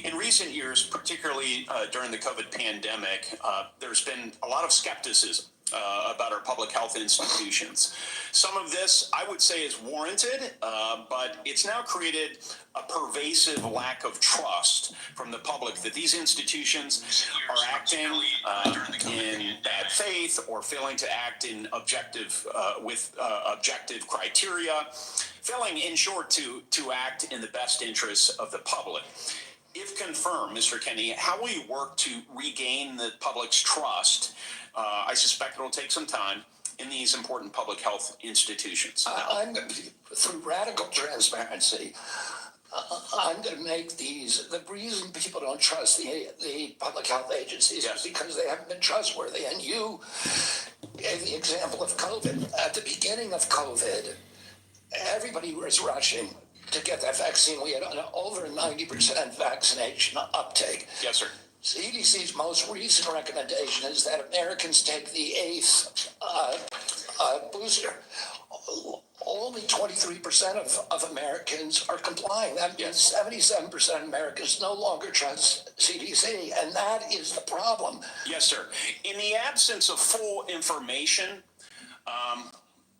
Q: In recent years, particularly during the COVID pandemic, there's been a lot of skepticism about our public health institutions. Some of this, I would say, is warranted, but it's now created a pervasive lack of trust from the public that these institutions are acting in bad faith or failing to act in objective criteria, failing, in short, to act in the best interests of the public. If confirmed, Mr. Kennedy, how will you work to regain the public's trust? I suspect it'll take some time in these important public health institutions.
C: Through radical transparency, I'm going to make the reason people don't trust the public health agencies is because they haven't been trustworthy. And you gave the example of COVID. At the beginning of COVID, everybody was rushing to get that vaccine. We had over 90% vaccination uptake.
Q: Yes, sir.
C: CDC's most recent recommendation is that Americans take the 8th booster. Only 23% of Americans are complying. That means 77% of Americans no longer trust CDC, and that is the problem.
Q: Yes, sir. In the absence of full information,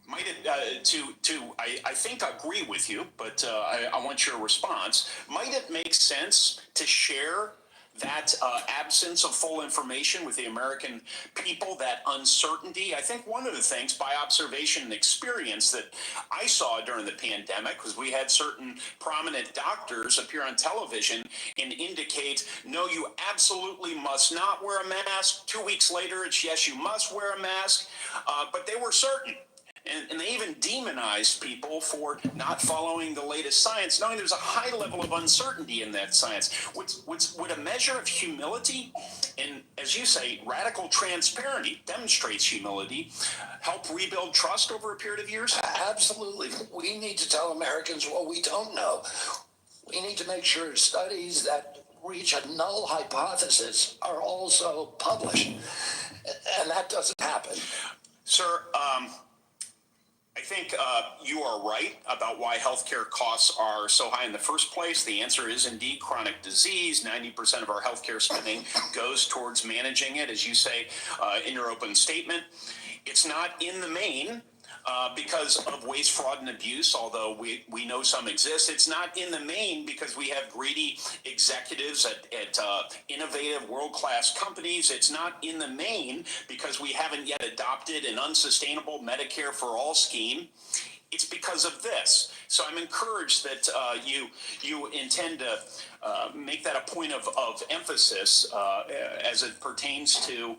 Q: might it, I think I agree with you, but I want your response. Might it make sense to share that absence of full information with the American people, that uncertainty? I think one of the things, by observation and experience, that I saw during the pandemic was we had certain prominent doctors appear on television and indicate, no, you absolutely must not wear a mask. 2 weeks later, it's yes, you must wear a mask. But they were certain. And they even demonized people for not following the latest science, knowing there's a high level of uncertainty in that science. Would a measure of humility and, as you say, radical transparency demonstrates humility, help rebuild trust over a period of years?
C: Absolutely. We need to tell Americans what we don't know. We need to make sure studies that reach a null hypothesis are also published. And that doesn't happen.
Q: Sir, I think you are right about why healthcare costs are so high in the first place. The answer is indeed chronic disease. 90% of our healthcare spending goes towards managing it, as you say in your open statement. It's not in the main because of waste, fraud, and abuse, although we know some exist. It's not in the main because we have greedy executives at innovative world-class companies. It's not in the main because we haven't yet adopted an unsustainable Medicare for all scheme. It's because of this. So I'm encouraged that you intend to make that a point of emphasis as it pertains to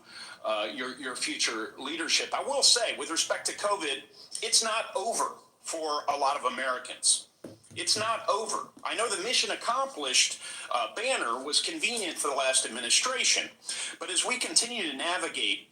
Q: your future leadership. I will say, with respect to COVID, it's not over for a lot of Americans. It's not over. I know the mission accomplished banner was convenient for the last administration, but as we continue to navigate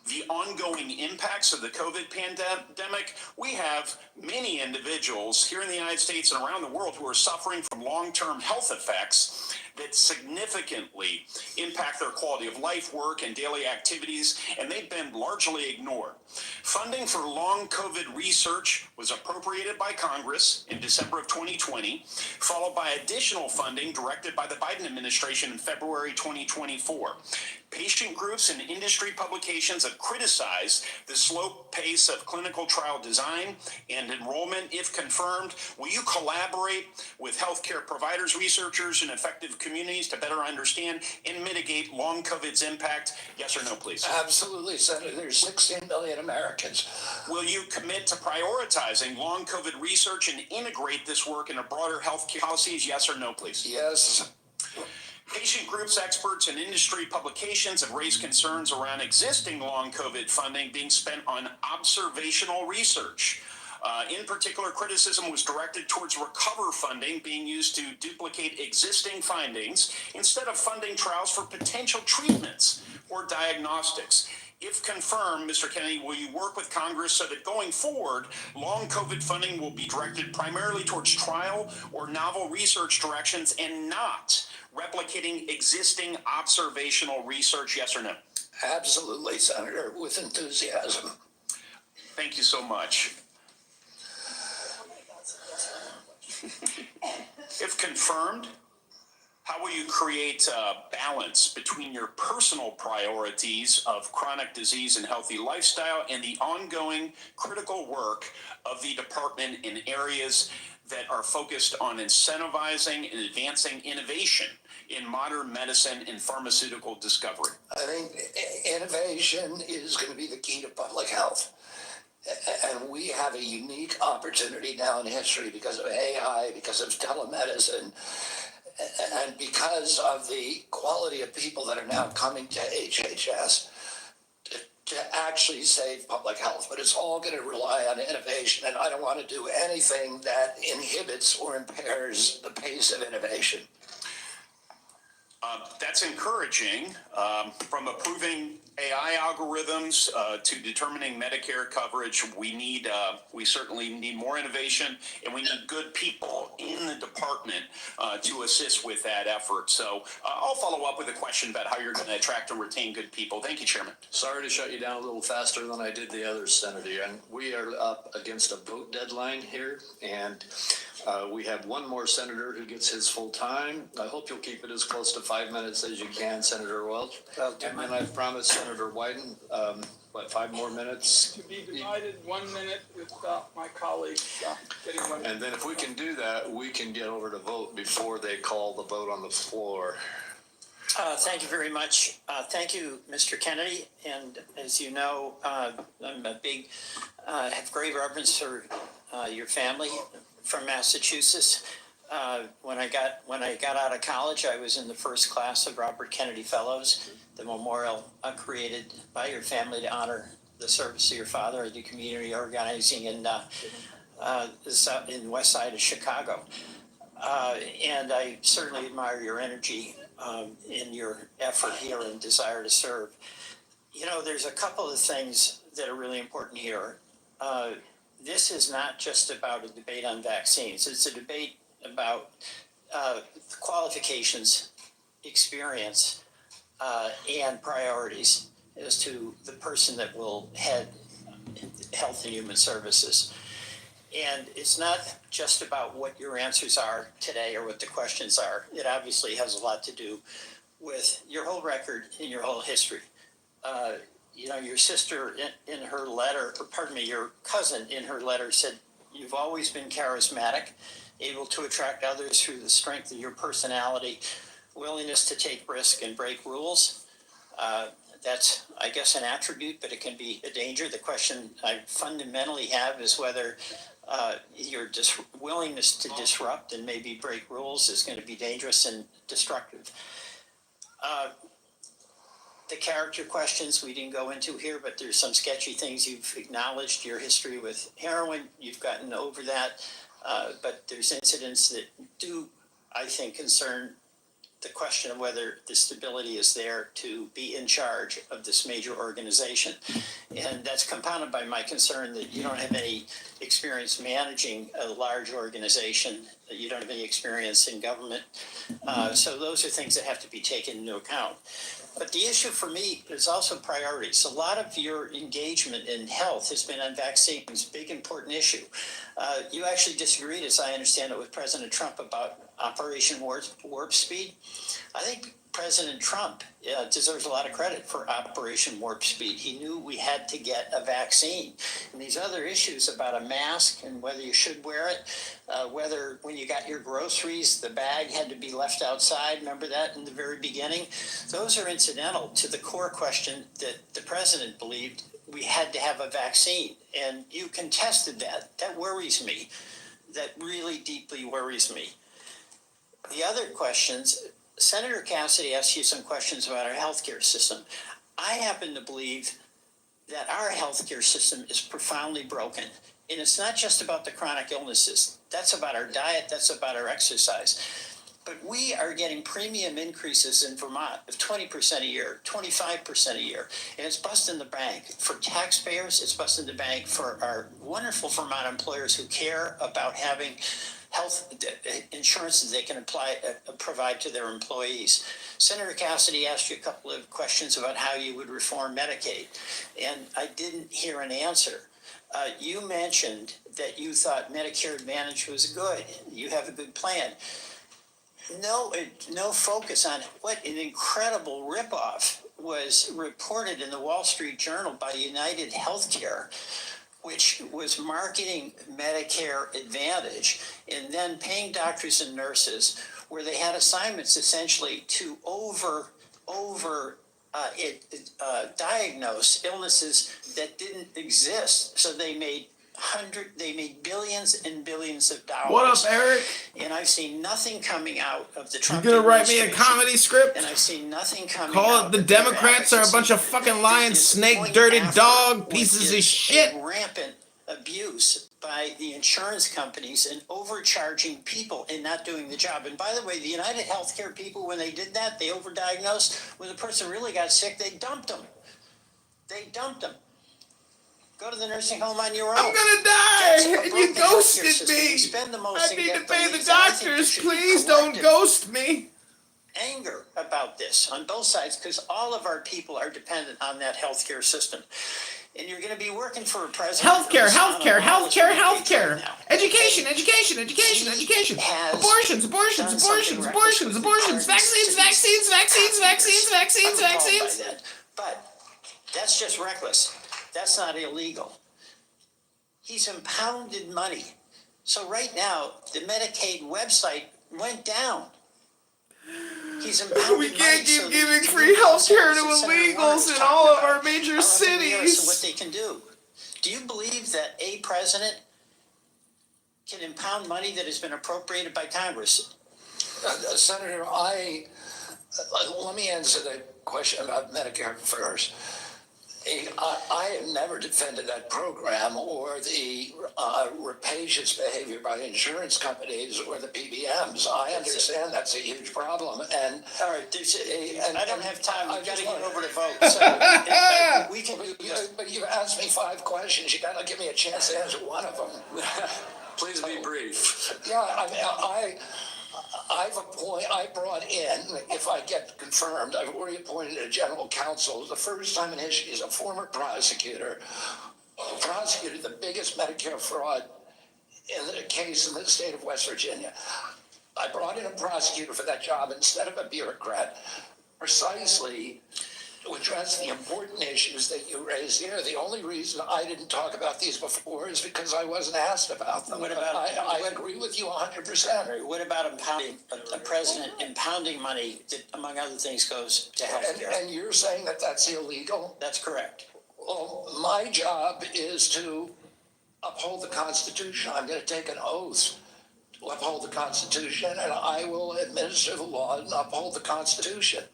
Q: the ongoing impacts of the COVID pandemic, we have many individuals here in the United States and around the world who are suffering from long-term health effects that significantly impact their quality of life, work, and daily activities, and they've been largely ignored. Funding for long COVID research was appropriated by Congress in December of 2020, followed by additional funding directed by the Biden administration in February 2024. Patient groups and industry publications have criticized the slow pace of clinical trial design and enrollment. If confirmed, will you collaborate with healthcare providers, researchers, and effective communities to better understand and mitigate long COVID's impact? Yes or no, please?
C: Absolutely, Senator. There's 16 million Americans.
Q: Will you commit to prioritizing long COVID research and integrate this work into broader health policies? Yes or no, please?
C: Yes.
Q: Patient groups, experts, and industry publications have raised concerns around existing long COVID funding being spent on observational research. In particular, criticism was directed towards recover funding being used to duplicate existing findings instead of funding trials for potential treatments or diagnostics. If confirmed, Mr. Kennedy, will you work with Congress so that going forward, long COVID funding will be directed primarily towards trial or novel research directions and not replicating existing observational research? Yes or no?
C: Absolutely, Senator, with enthusiasm.
Q: Thank you so much. If confirmed, how will you create a balance between your personal priorities of chronic disease and healthy lifestyle and the ongoing critical work of the department in areas that are focused on incentivizing and advancing innovation in modern medicine and pharmaceutical discovery?
C: I think innovation is going to be the key to public health. And we have a unique opportunity now in history because of AI, because of telemedicine, and because of the quality of people that are now coming to HHS to actually save public health. But it's all going to rely on innovation, and I don't want to do anything that inhibits or impairs the pace of innovation.
Q: That's encouraging. From approving AI algorithms to determining Medicare coverage, we certainly need more innovation, and we need good people in the department to assist with that effort. So I'll follow up with a question about how you're going to attract and retain good people. Thank you, Chairman.
B: Sorry to shut you down a little faster than I did the others, Senator. And we are up against a vote deadline here, and we have one more senator who gets his full time. I hope you'll keep it as close to 5 minutes as you can, Senator Welch. And then I've promised Senator Wyden, 5 more minutes?
J: To be divided 1 minute with my colleagues getting 1 minute.
B: And then if we can do that, we can get over to vote before they call the vote on the floor.
R: Thank you very much. Thank you, Mr. Kennedy. And as you know, I'm a big, have great reverence for your family from Massachusetts. When I got out of college, I was in the first class of Robert Kennedy Fellows, the memorial created by your family to honor the service of your father. I do community organizing in the west side of Chicago. And I certainly admire your energy in your effort here and desire to serve. You know, there's a couple of things that are really important here. This is not just about a debate on vaccines. It's a debate about qualifications, experience, and priorities as to the person that will head Health and Human Services. And it's not just about what your answers are today or what the questions are. It obviously has a lot to do with your whole record and your whole history. You know, your sister in her letter, or pardon me, your cousin in her letter said, you've always been charismatic, able to attract others through the strength of your personality, willingness to take risk and break rules. That's, I guess, an attribute, but it can be a danger. The question I fundamentally have is whether your willingness to disrupt and maybe break rules is going to be dangerous and destructive. The character questions we didn't go into here, but there's some sketchy things you've acknowledged. Your history with heroin, you've gotten over that. But there's incidents that do, I think, concern the question of whether the stability is there to be in charge of this major organization. And that's compounded by my concern that you don't have any experience managing a large organization, that you don't have any experience in government. So those are things that have to be taken into account. But the issue for me is also priorities. A lot of your engagement in health has been on vaccines, big important issue. You actually disagreed, as I understand it, with President Trump about Operation Warp Speed. I think President Trump deserves a lot of credit for Operation Warp Speed. He knew we had to get a vaccine. And these other issues about a mask and whether you should wear it, whether when you got your groceries, the bag had to be left outside, remember that in the very beginning? Those are incidental to the core question that the president believed we had to have a vaccine. And you contested that. That worries me. That really deeply worries me. The other questions, Senator Cassidy asked you some questions about our healthcare system. I happen to believe that our healthcare system is profoundly broken. And it's not just about the chronic illnesses. That's about our diet, that's about our exercise. But we are getting premium increases in Vermont of 20% a year, 25% a year. And it's busting the bank for taxpayers, it's busting the bank for our wonderful Vermont employers who care about having health insurance that they can provide to their employees. Senator Cassidy asked you a couple of questions about how you would reform Medicaid, and I didn't hear an answer. You mentioned that you thought Medicare Advantage was good. You have a good plan. No focus on what an incredible ripoff was reported in the Wall Street Journal by United Healthcare, which was marketing Medicare Advantage and then paying doctors and nurses where they had assignments essentially to diagnose illnesses that didn't exist. So they made billions and billions of dollars.
M: What up, Eric?
R: And I've seen nothing coming out of the Trump
M: You gonna write me a
R: administration,
M: comedy script?
R: and I've seen nothing coming
M: Call
R: out
M: it the
R: of their
M: Democrats are a bunch of fucking lying, snake, dirty dog pieces of shit.
R: Rampant abuse by the insurance companies and overcharging people and not doing the job. And by the way, the United Healthcare people, when they did that, they overdiagnosed. When the person really got sick, they dumped them. Go to the nursing home on your own.
M: I'm gonna die, and you ghosted me. I need to pay the doctors. Please don't ghost me.
R: Anger about this on both sides, because all of our people are dependent on that healthcare system. And you're going to be working for a president.
M: Healthcare. Education. Vaccines.
R: But that's just reckless. That's not illegal. He's impounded money. So right now, the Medicaid website went down.
M: We can't keep giving free healthcare to illegals in all of our major cities.
R: What they can do. Do you believe that a president can impound money that has been appropriated by Congress?
C: Senator, let me answer the question about Medicare first. I have never defended that program or the rapacious behavior by insurance companies or the PBMs. I understand that's a huge problem. And
R: all right, I don't have time. We've got to get over to vote. So we can.
C: But you've asked me 5 questions. You got to give me a chance to answer one of them.
B: Please be brief.
C: Yeah, I mean, I brought in, if I get confirmed, I've already appointed a general counsel. The first time in history is a former prosecutor who prosecuted the biggest Medicare fraud in the case in the state of West Virginia. I brought in a prosecutor for that job instead of a bureaucrat, precisely to address the important issues that you raised here. The only reason I didn't talk about these before is because I wasn't asked about them.
R: What about?
C: I agree with you 100%.
R: What about a president impounding money that, among other things, goes to healthcare?
C: And you're saying that that's illegal?
R: That's correct.
C: Well, my job is to uphold the Constitution. I'm going to take an oath to uphold the Constitution, and I will administer the law and uphold the Constitution.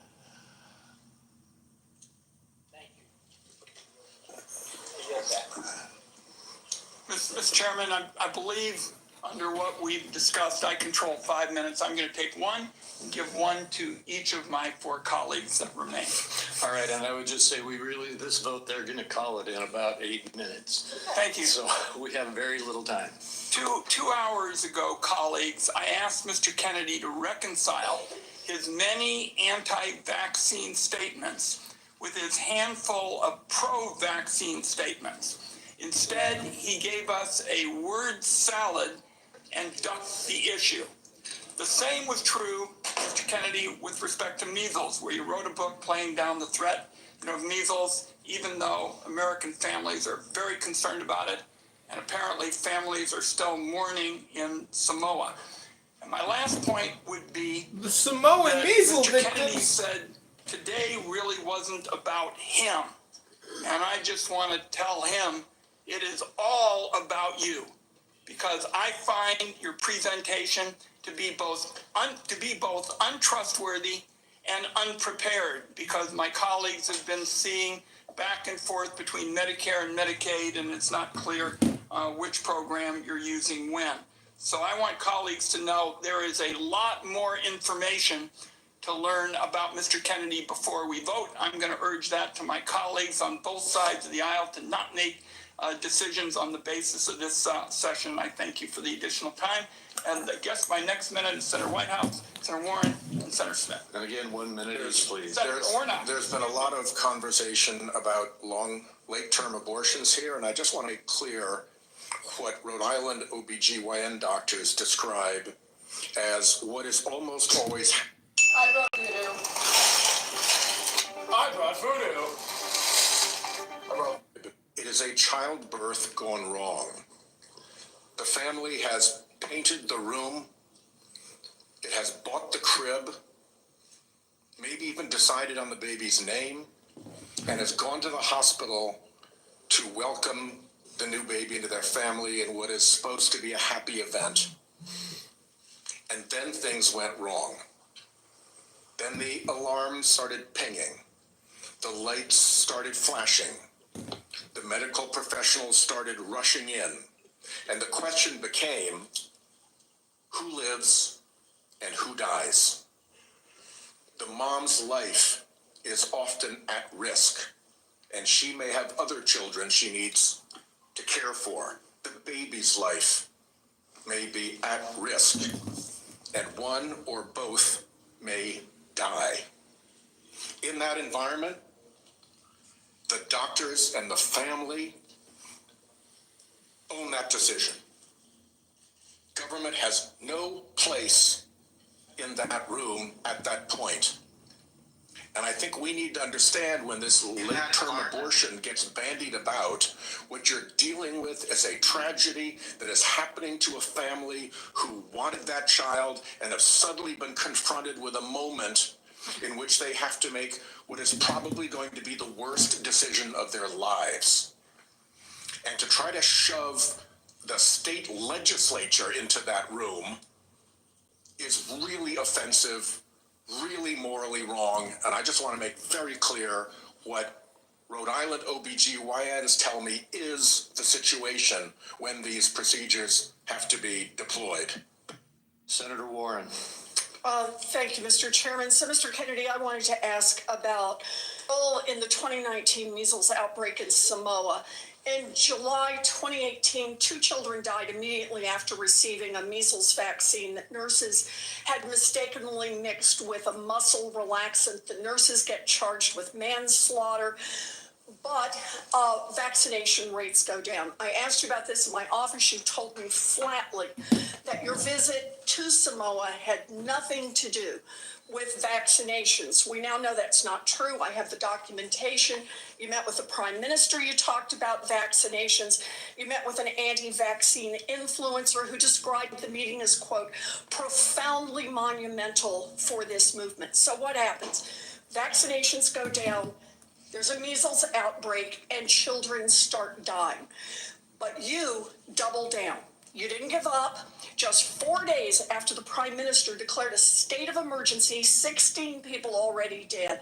J: Mr. Chairman, I believe under what we've discussed, I control 5 minutes. I'm going to take one and give one to each of my 4 colleagues that remain.
B: All right, and I would just say this vote, they're going to call it in about 8 minutes.
J: Thank you.
B: So we have very little time.
J: 2 hours ago, colleagues, I asked Mr. Kennedy to reconcile his many anti-vaccine statements with his handful of pro-vaccine statements. Instead, he gave us a word salad and ducked the issue. The same was true, Mr. Kennedy, with respect to measles, where you wrote a book playing down the threat of measles, even though American families are very concerned about it. And apparently families are still mourning in Samoa. And my last point would be
M: The Samoan measles
J: Mr. Kennedy
M: victims.
J: said today really wasn't about him. And I just want to tell him it is all about you. Because I find your presentation to be both untrustworthy and unprepared, because my colleagues have been seeing back and forth between Medicare and Medicaid, and it's not clear which program you're using when. So I want colleagues to know there is a lot more information to learn about Mr. Kennedy before we vote. I'm going to urge that to my colleagues on both sides of the aisle to not make decisions on the basis of this session. I thank you for the additional time. And I guess my next minute is Senator Whitehouse, Senator Warren, and Senator Smith.
B: And again, 1 minute is please.
S: There's been a lot of conversation about late-term abortions here, and I just want to make clear what Rhode Island OBGYN doctors describe as what is almost always...
J: I brought voodoo. I brought voodoo.
S: It is a childbirth gone wrong. The family has painted the room. It has bought the crib, maybe even decided on the baby's name, and has gone to the hospital to welcome the new baby into their family in what is supposed to be a happy event. And then things went wrong. Then the alarms started pinging. The lights started flashing. The medical professionals started rushing in. And the question became, who lives and who dies? The mom's life is often at risk, and she may have other children she needs to care for. The baby's life may be at risk, and one or both may die. In that environment, the doctors and the family own that decision. Government has no place in that room at that point. And I think we need to understand when this late-term abortion gets bandied about, what you're dealing with is a tragedy that is happening to a family who wanted that child and have suddenly been confronted with a moment in which they have to make what is probably going to be the worst decision of their lives. And to try to shove the state legislature into that room is really offensive, really morally wrong, and I just want to make very clear what Rhode Island OBGYNs tell me is the situation when these procedures have to be deployed.
B: Senator Warren.
D: Thank you, Mr. Chairman. So, Mr. Kennedy, I wanted to ask about in the 2019 measles outbreak in Samoa. In July 2018, 2 children died immediately after receiving a measles vaccine that nurses had mistakenly mixed with a muscle relaxant. The nurses get charged with manslaughter, but vaccination rates go down. I asked you about this in my office. You told me flatly that your visit to Samoa had nothing to do with vaccinations. We now know that's not true. I have the documentation. You met with the Prime Minister. You talked about vaccinations. You met with an anti-vaccine influencer who described the meeting as, quote, profoundly monumental for this movement. So what happens? Vaccinations go down. There's a measles outbreak and children start dying. But you double down. You didn't give up. just 4 days after the Prime Minister declared a state of emergency, 16 people already dead.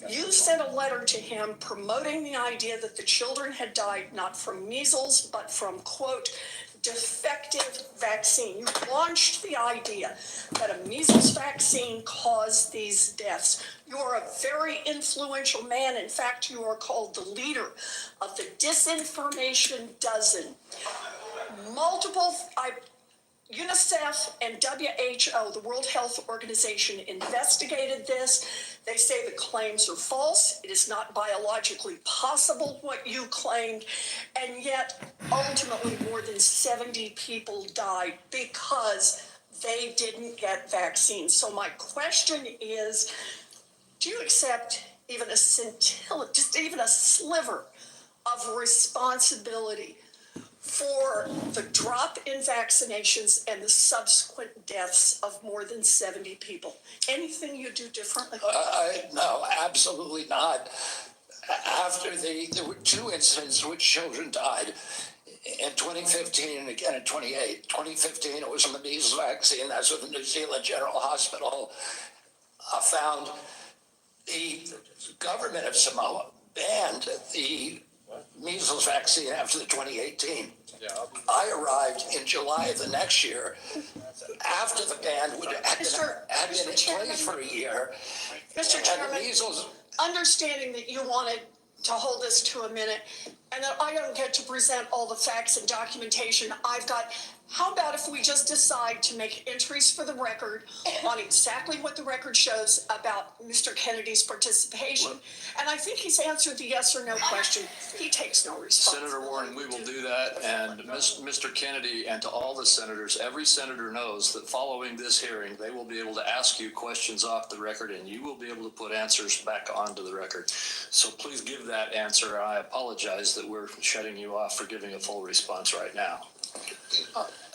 D: You sent a letter to him promoting the idea that the children had died not from measles, but from, quote, defective vaccine. You launched the idea that a measles vaccine caused these deaths. You are a very influential man. In fact, you are called the leader of the Disinformation Dozen. UNICEF and WHO, the World Health Organization, investigated this. They say the claims are false. It is not biologically possible what you claimed. And yet, ultimately, more than 70 people died because they didn't get vaccines. So my question is, do you accept even a scintilla, just even a sliver of responsibility for the drop in vaccinations and the subsequent deaths of more than 70 people? Anything you do differently?
C: No, absolutely not. After there were 2 incidents in which children died. In 2015 and again in 2015, it was from the measles vaccine. That's what the New Zealand General Hospital found. The government of Samoa banned the measles vaccine after the 2018. I arrived in July of the next year, after the ban had been in place for a year.
D: Mr. Chairman, understanding that you wanted to hold this to a minute and that I don't get to present all the facts and documentation I've got, how about if we just decide to make entries for the record on exactly what the record shows about Mr. Kennedy's participation? And I think he's answered the yes or no question. He takes no responsibility.
B: Senator Warren, we will do that. And Mr. Kennedy, and to all the senators, every senator knows that following this hearing, they will be able to ask you questions off the record, and you will be able to put answers back onto the record. So please give that answer. I apologize that we're shutting you off for giving a full response right now.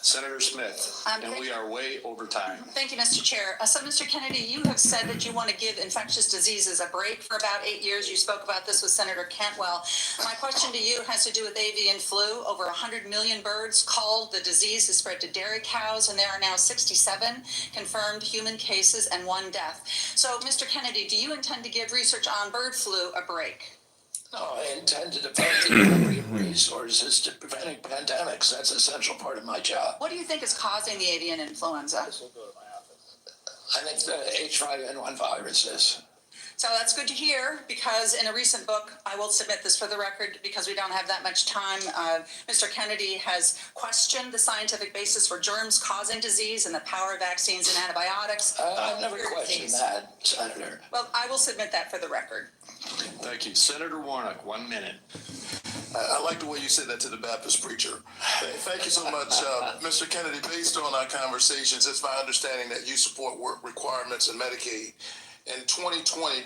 B: Senator Smith, and we are way over time.
P: Thank you, Mr. Chair. So, Mr. Kennedy, you have said that you want to give infectious diseases a break for about 8 years. You spoke about this with Senator Cantwell. My question to you has to do with avian flu. Over 100 million birds called. The disease has spread to dairy cows, and there are now 67 confirmed human cases and 1 death. So, Mr. Kennedy, do you intend to give research on bird flu a break?
C: No, I intend to devote the appropriate resources to preventing pandemics. That's an essential part of my job.
P: What do you think is causing the avian influenza?
C: I think the H5N1 virus is.
P: So that's good to hear, because in a recent book, I will submit this for the record because we don't have that much time, Mr. Kennedy has questioned the scientific basis for germs causing disease and the power of vaccines and antibiotics.
C: I've never questioned that, Senator.
P: Well, I will submit that for the record.
B: Thank you. Senator Warnock, 1 minute.
O: I like the way you said that to the Baptist preacher. Thank you so much, Mr. Kennedy. Based on our conversations, it's my understanding that you support work requirements in Medicaid. In 2020,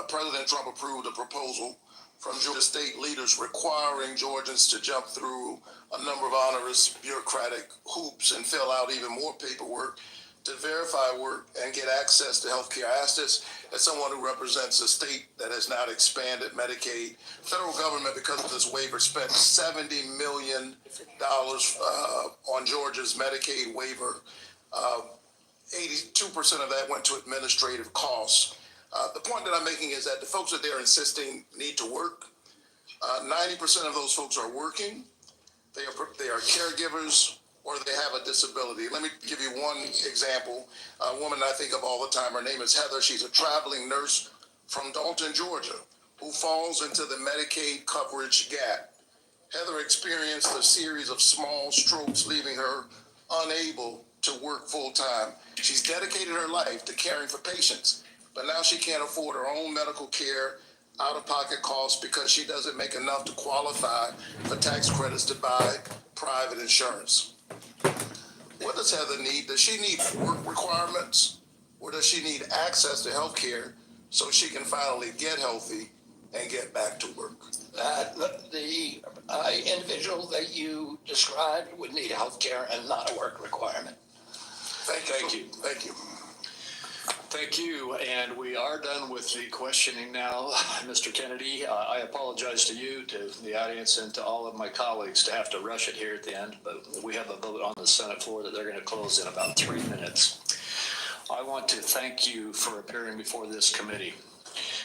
O: President Trump approved a proposal from Georgia state leaders requiring Georgians to jump through a number of onerous bureaucratic hoops and fill out even more paperwork to verify work and get access to health care. I ask this as someone who represents a state that has not expanded Medicaid. Federal government, because of this waiver, spent $70 million on Georgia's Medicaid waiver. 82% of that went to administrative costs. The point that I'm making is that the folks that they're insisting need to work, 90% of those folks are working. They are caregivers, or they have a disability. Let me give you one example. A woman I think of all the time, her name is Heather. She's a traveling nurse from Dalton, Georgia, who falls into the Medicaid coverage gap. Heather experienced a series of small strokes, leaving her unable to work full time. She's dedicated her life to caring for patients, but now she can't afford her own medical care, out-of-pocket costs, because she doesn't make enough to qualify for tax credits to buy private insurance. What does Heather need? Does she need work requirements, or does she need access to health care so she can finally get healthy and get back to work?
C: The individual that you described would need health care and not a work requirement.
O: Thank you. Thank you.
B: Thank you, and we are done with the questioning now. Mr. Kennedy, I apologize to you, to the audience, and to all of my colleagues to have to rush it here at the end, but we have a vote on the Senate floor that they're going to close in about 3 minutes. I want to thank you for appearing before this committee.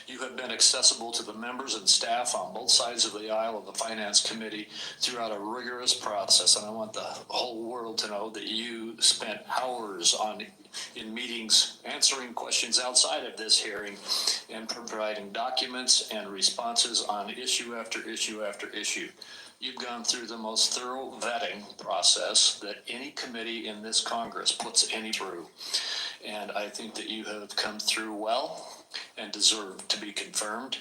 B: You have been accessible to the members and staff on both sides of the aisle of the Finance Committee throughout a rigorous process, and I want the whole world to know that you spent hours in meetings answering questions outside of this hearing and providing documents and responses on issue after issue after issue. You've gone through the most thorough vetting process that any committee in this Congress puts any through, and I think that you have come through well and deserve to be confirmed.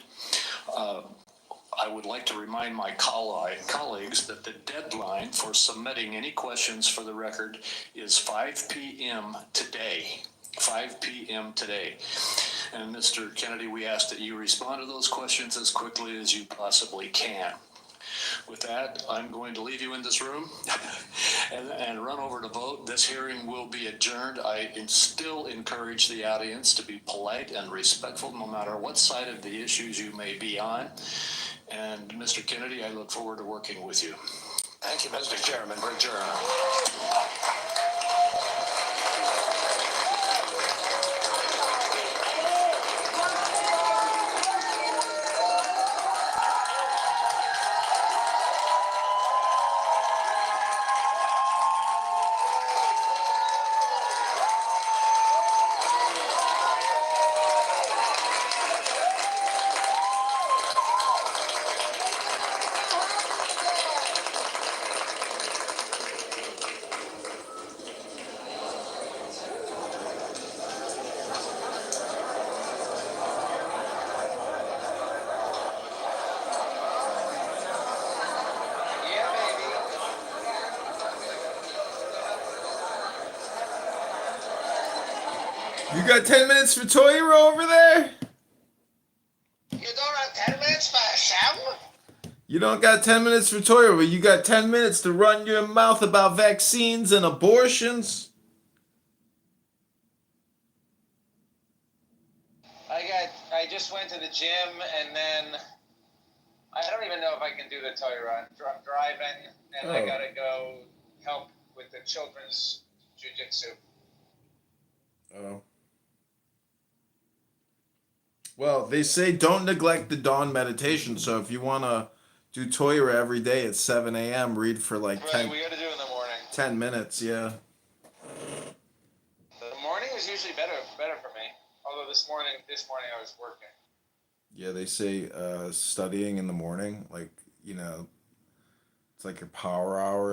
B: I would like to remind my colleagues that the deadline for submitting any questions for the record is 5 p.m. today. 5 p.m. today. And Mr. Kennedy, we ask that you respond to those questions as quickly as you possibly can. With that, I'm going to leave you in this room and run over to vote. This hearing will be adjourned. I still encourage the audience to be polite and respectful no matter what side of the issues you may be on. And Mr. Kennedy, I look forward to working with you.
C: Thank you, Mr. Chairman. We're adjourned.
M: You got 10 minutes for Toyota over there?
C: You don't have 10 minutes for a shower?
M: You don't got 10 minutes for Toyota, but you got 10 minutes to run your mouth about vaccines and abortions?
T: I just went to the gym, and then I don't even know if I can do the toy run. I'm driving, and I gotta go help with the children's jiu-jitsu.
M: Oh. Well, they say don't neglect the dawn meditation, so if you want to do Toyota every day at 7 a.m., read for like
T: Right,
M: 10,
T: we gotta do it in the morning.
M: 10 minutes, yeah.
T: The morning is usually better for me. Although this morning I was working.
M: Yeah, they say studying in the morning, like, it's like your power hour.